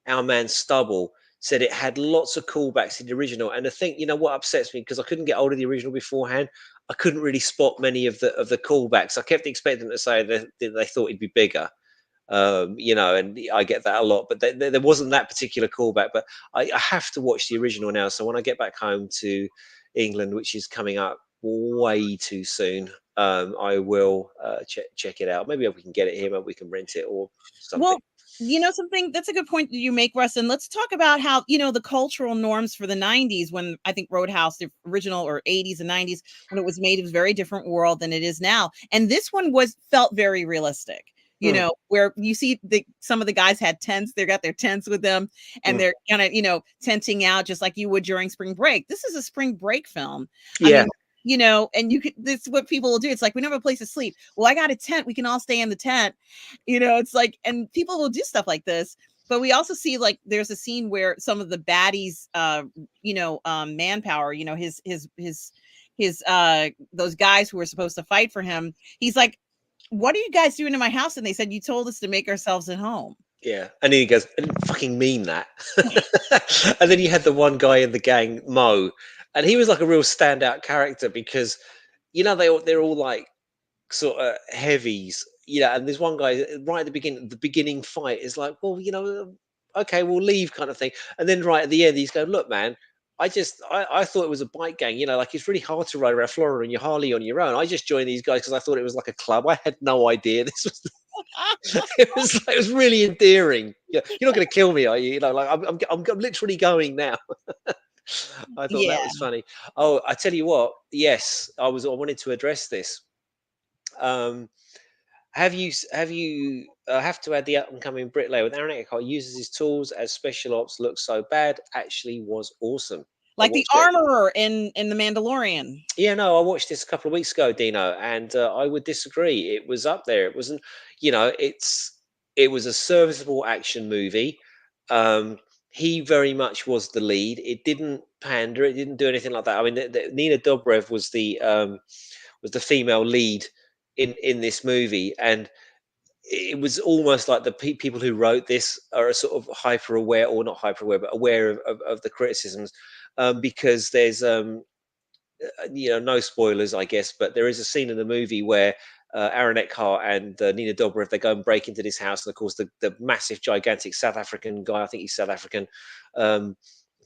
our man Stubble said it had lots of callbacks in the original. And I think what upsets me, because I couldn't get hold of the original beforehand, I couldn't really spot many of the callbacks. I kept expecting them to say that they thought it'd be bigger. And I get that a lot, but there wasn't that particular callback. But I have to watch the original now. So when I get back home to England, which is coming up way too soon, I will check it out. Maybe we can get it here, maybe we can rent it or something. Well, something that's a good point that you make, Russ. And let's talk about how, the cultural norms for the 90s, when I think Roadhouse, the original, or 80s and 90s, when it was made, it was a very different world than it is now. And this one felt very realistic. Mm, Where you see some of the guys had tents, they got their tents with them, and mm. they're kind of, tenting out just like you would during spring break. This is a spring break film. I Yeah, mean, and this is what people will do. It's like, we don't have a place to sleep. Well, I got a tent. We can all stay in the tent. It's like, and people will do stuff like this. But we also see, like, there's a scene where some of the baddies, manpower, his those guys who were supposed to fight for him, he's like, "What are you guys doing in my house?" And they said, "You told us to make ourselves at home." yeah. And then he goes, I didn't fucking mean that. And then you had the one guy in the gang, Mo, and he was like a real standout character because they're all like sort of heavies, and there's one guy right at the beginning fight is like, well, okay, we'll leave kind of thing. And then right at the end, he's going, look, man, I thought it was a bike gang, like it's really hard to ride around Florida on your Harley on your own. I just joined these guys because I thought it was like a club. I had no idea this was it was really endearing. Yeah, you're not going to kill me, are you? Like I'm literally going now. I thought Yeah. that was funny. Oh, I tell you what, yes, I wanted to address this. um have to add the up and coming bricklayer with Aaron Eckhart uses his tools as special ops looks so bad actually was awesome. I like the watched it. armorer in the Mandalorian. Yeah, no, I watched this a couple of weeks ago, Dino, and I would disagree. It was up there. It wasn't, it was a serviceable action movie. Um, he very much was the lead. It didn't pander. It didn't do anything like that. I mean, Nina Dobrev was the female lead in this movie, and it was almost like the people who wrote this are sort of hyper aware, or not hyper aware, but aware of the criticisms, because there's no spoilers, I guess, but there is a scene in the movie where Aaron Eckhart and Nina Dobrev, they go and break into this house, and of course the massive, gigantic South African guy, I think he's South African, um,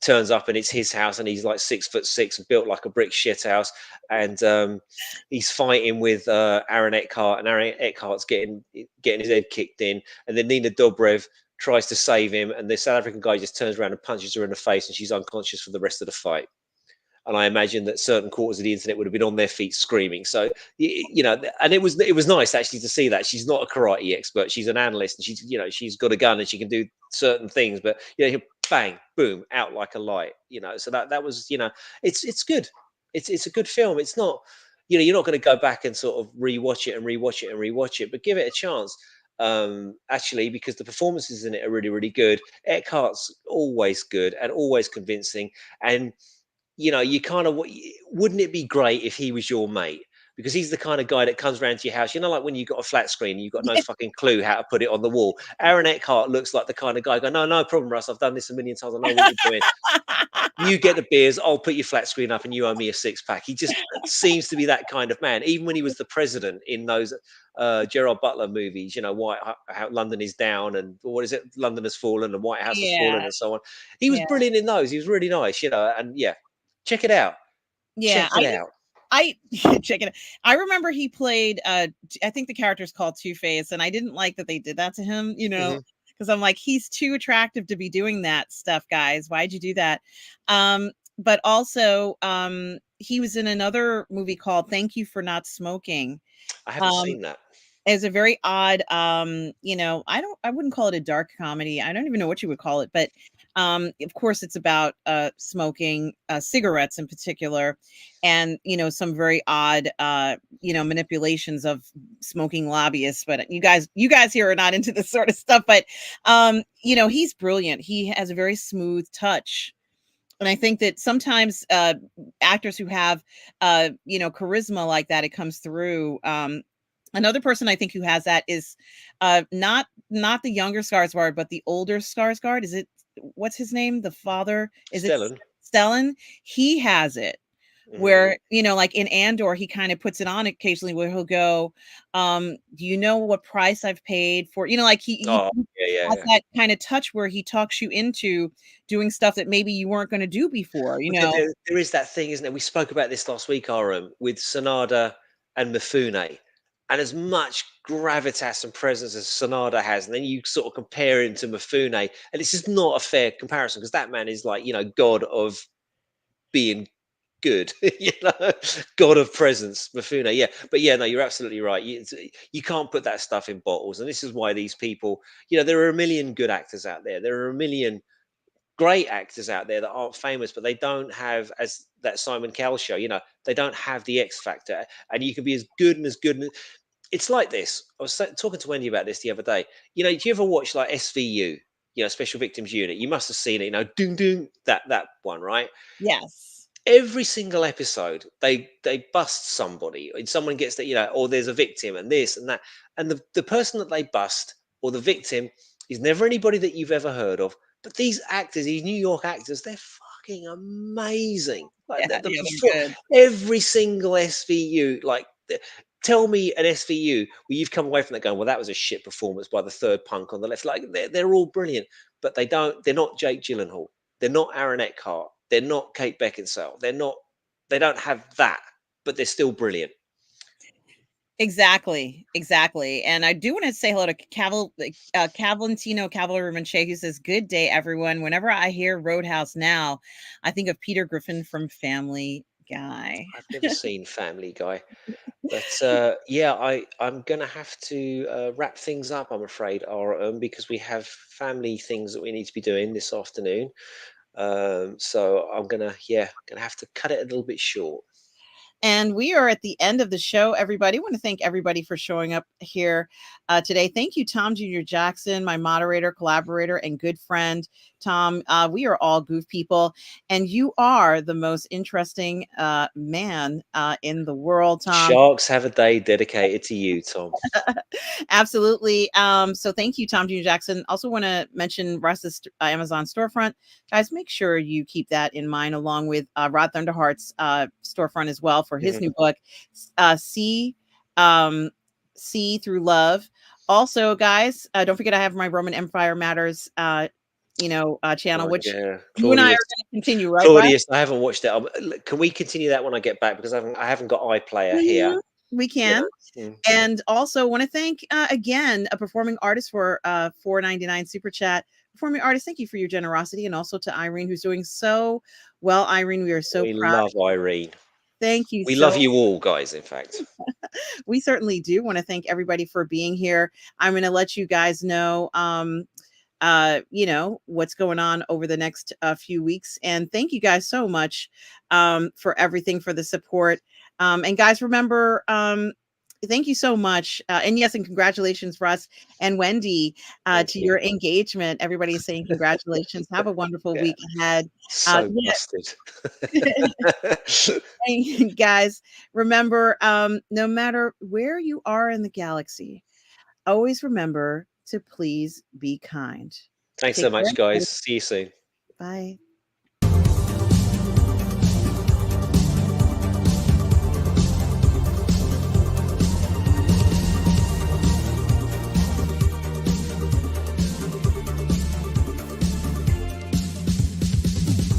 turns up, and it's his house, and he's like 6'6", built like a brick shit house, and he's fighting with Aaron Eckhart, and Aaron Eckhart's getting his head kicked in, and then Nina Dobrev tries to save him, and the South African guy just turns around and punches her in the face, and she's unconscious for the rest of the fight. And I imagine that certain quarters of the internet would have been on their feet screaming. So and it was nice actually to see that she's not a karate expert; she's an analyst, and she's got a gun and she can do certain things. But bang, boom, out like a light. So that was it's good. It's a good film. It's not you're not going to go back and sort of rewatch it and rewatch it and rewatch it, but give it a chance. Actually, because the performances in it are really, really good. Eckhart's always good and always convincing, and you kind of wouldn't it be great if he was your mate? Because he's the kind of guy that comes around to your house. Like when you've got a flat screen and you've got no fucking clue how to put it on the wall. Aaron Eckhart looks like the kind of guy go, no problem, Russ. I've done this a million times. I know what you're doing. You get the beers. I'll put your flat screen up and you owe me a 6-pack. He just seems to be that kind of man. Even when he was the president in those Gerard Butler movies, how London is down and what is it? London has fallen and White House has fallen Yeah, and so on. He was yeah, brilliant in those. He was really nice, and yeah. Check it out. yeah. Check it out. I check it. I remember he played. I think the character's called Two-Face, and I didn't like that they did that to him. Mhm. Because I'm like, he's too attractive to be doing that stuff, guys. Why'd you do that? But also, he was in another movie called "Thank You for Not Smoking." I haven't Um, seen that. It's a very odd, I wouldn't call it a dark comedy. I don't even know what you would call it, but of course it's about smoking cigarettes in particular, and some very odd manipulations of smoking lobbyists. But you guys here are not into this sort of stuff, but he's brilliant. He has a very smooth touch. And I think that sometimes actors who have charisma like that, it comes through. Another person I think who has that is not the younger Skarsgård, but the older Skarsgård. Is it what's his name? The father? Is it Stellan. Stellan? He has it Mhm. where, like in Andor, he kind of puts it on occasionally where he'll go, do you know what price I've paid for, like he Oh, yeah, has yeah. that kind of touch where he talks you into doing stuff that maybe you weren't going to do before, But there is that thing, isn't there? We spoke about this last week, Aram, with Sonada and Mifune. And as much gravitas and presence as Sonada has, and then you sort of compare him to Mifune, and it's just not a fair comparison because that man is like, god of being good, god of presence, Mifune. Yeah, but yeah, no, you're absolutely right. You can't put that stuff in bottles, and this is why these people, there are a million good actors out there. There are a million great actors out there that aren't famous, but they don't have, as that Simon Cowell show, they don't have the X factor. And you can be as good and as good. It's like this. I was talking to Wendy about this the other day. Do you ever watch like SVU? Special Victims Unit. You must have seen it. Doom doom that one, right? yes, Every single episode they bust somebody and someone gets that, or there's a victim and this and that, and the person that they bust or the victim is never anybody that you've ever heard of, but these actors, these New York actors, they're fucking amazing. Like yeah, yeah, they're good. every single SVU, like tell me an SVU where you've come away from that going, well, that was a shit performance by the third punk on the left. Like they're all brilliant, but they're not Jake Gyllenhaal, they're not Aaron Eckhart, they're not Kate Beckinsale. They don't have that, but they're still brilliant. Exactly. And I do want to say hello to Cavallantino Cavalry who says, "Good day, everyone. Whenever I hear Roadhouse now, I think of Peter Griffin from Family Guy." I've never seen Family Guy, but yeah, I'm gonna have to wrap things up. I'm afraid, RM, because we have family things that we need to be doing this afternoon. So I'm gonna have to cut it a little bit short. And we are at the end of the show, everybody. I want to thank everybody for showing up here today. Thank you, Tom Jr. Jackson, my moderator, collaborator, and good friend. Tom, we are all goof people, and you are the most interesting man in the world, Tom. Sharks have a day dedicated to you, Tom. Absolutely. So thank you, Tom Jr. Jackson. Also want to mention Russ's Amazon storefront. Guys, make sure you keep that in mind along with Rod Thunderhart's storefront as well for his new book, See, See Through Love. Also, guys, don't forget I have my Roman Empire Matters channel, Oh, which yeah, you and I are Claudius. going to continue, right, Russ? Claudius, I haven't watched it. Can we continue that when I get back? Because I haven't got iPlayer here. Mhm. We You can. know. Mm. And also want to thank again a performing artist for $4.99 super chat. Performing artist, thank you for your generosity, and also to Irene, who's doing so well. Irene, we are so We proud. love Irene. Thank you We love so. you all, guys. In fact, We certainly do want to thank everybody for being here. I'm going to let you guys know what's going on over the next few weeks, and thank you guys so much for everything, for the support, and guys, remember, thank you so much, and yes, and congratulations, Russ and Wendy, thank to you. your engagement. Everybody is saying congratulations. Have a wonderful Yeah, week ahead. so Yeah. busted. And guys, remember, no matter where you are in the galaxy, always remember to please be kind. Thanks Take so care. much, guys. See you soon. Bye.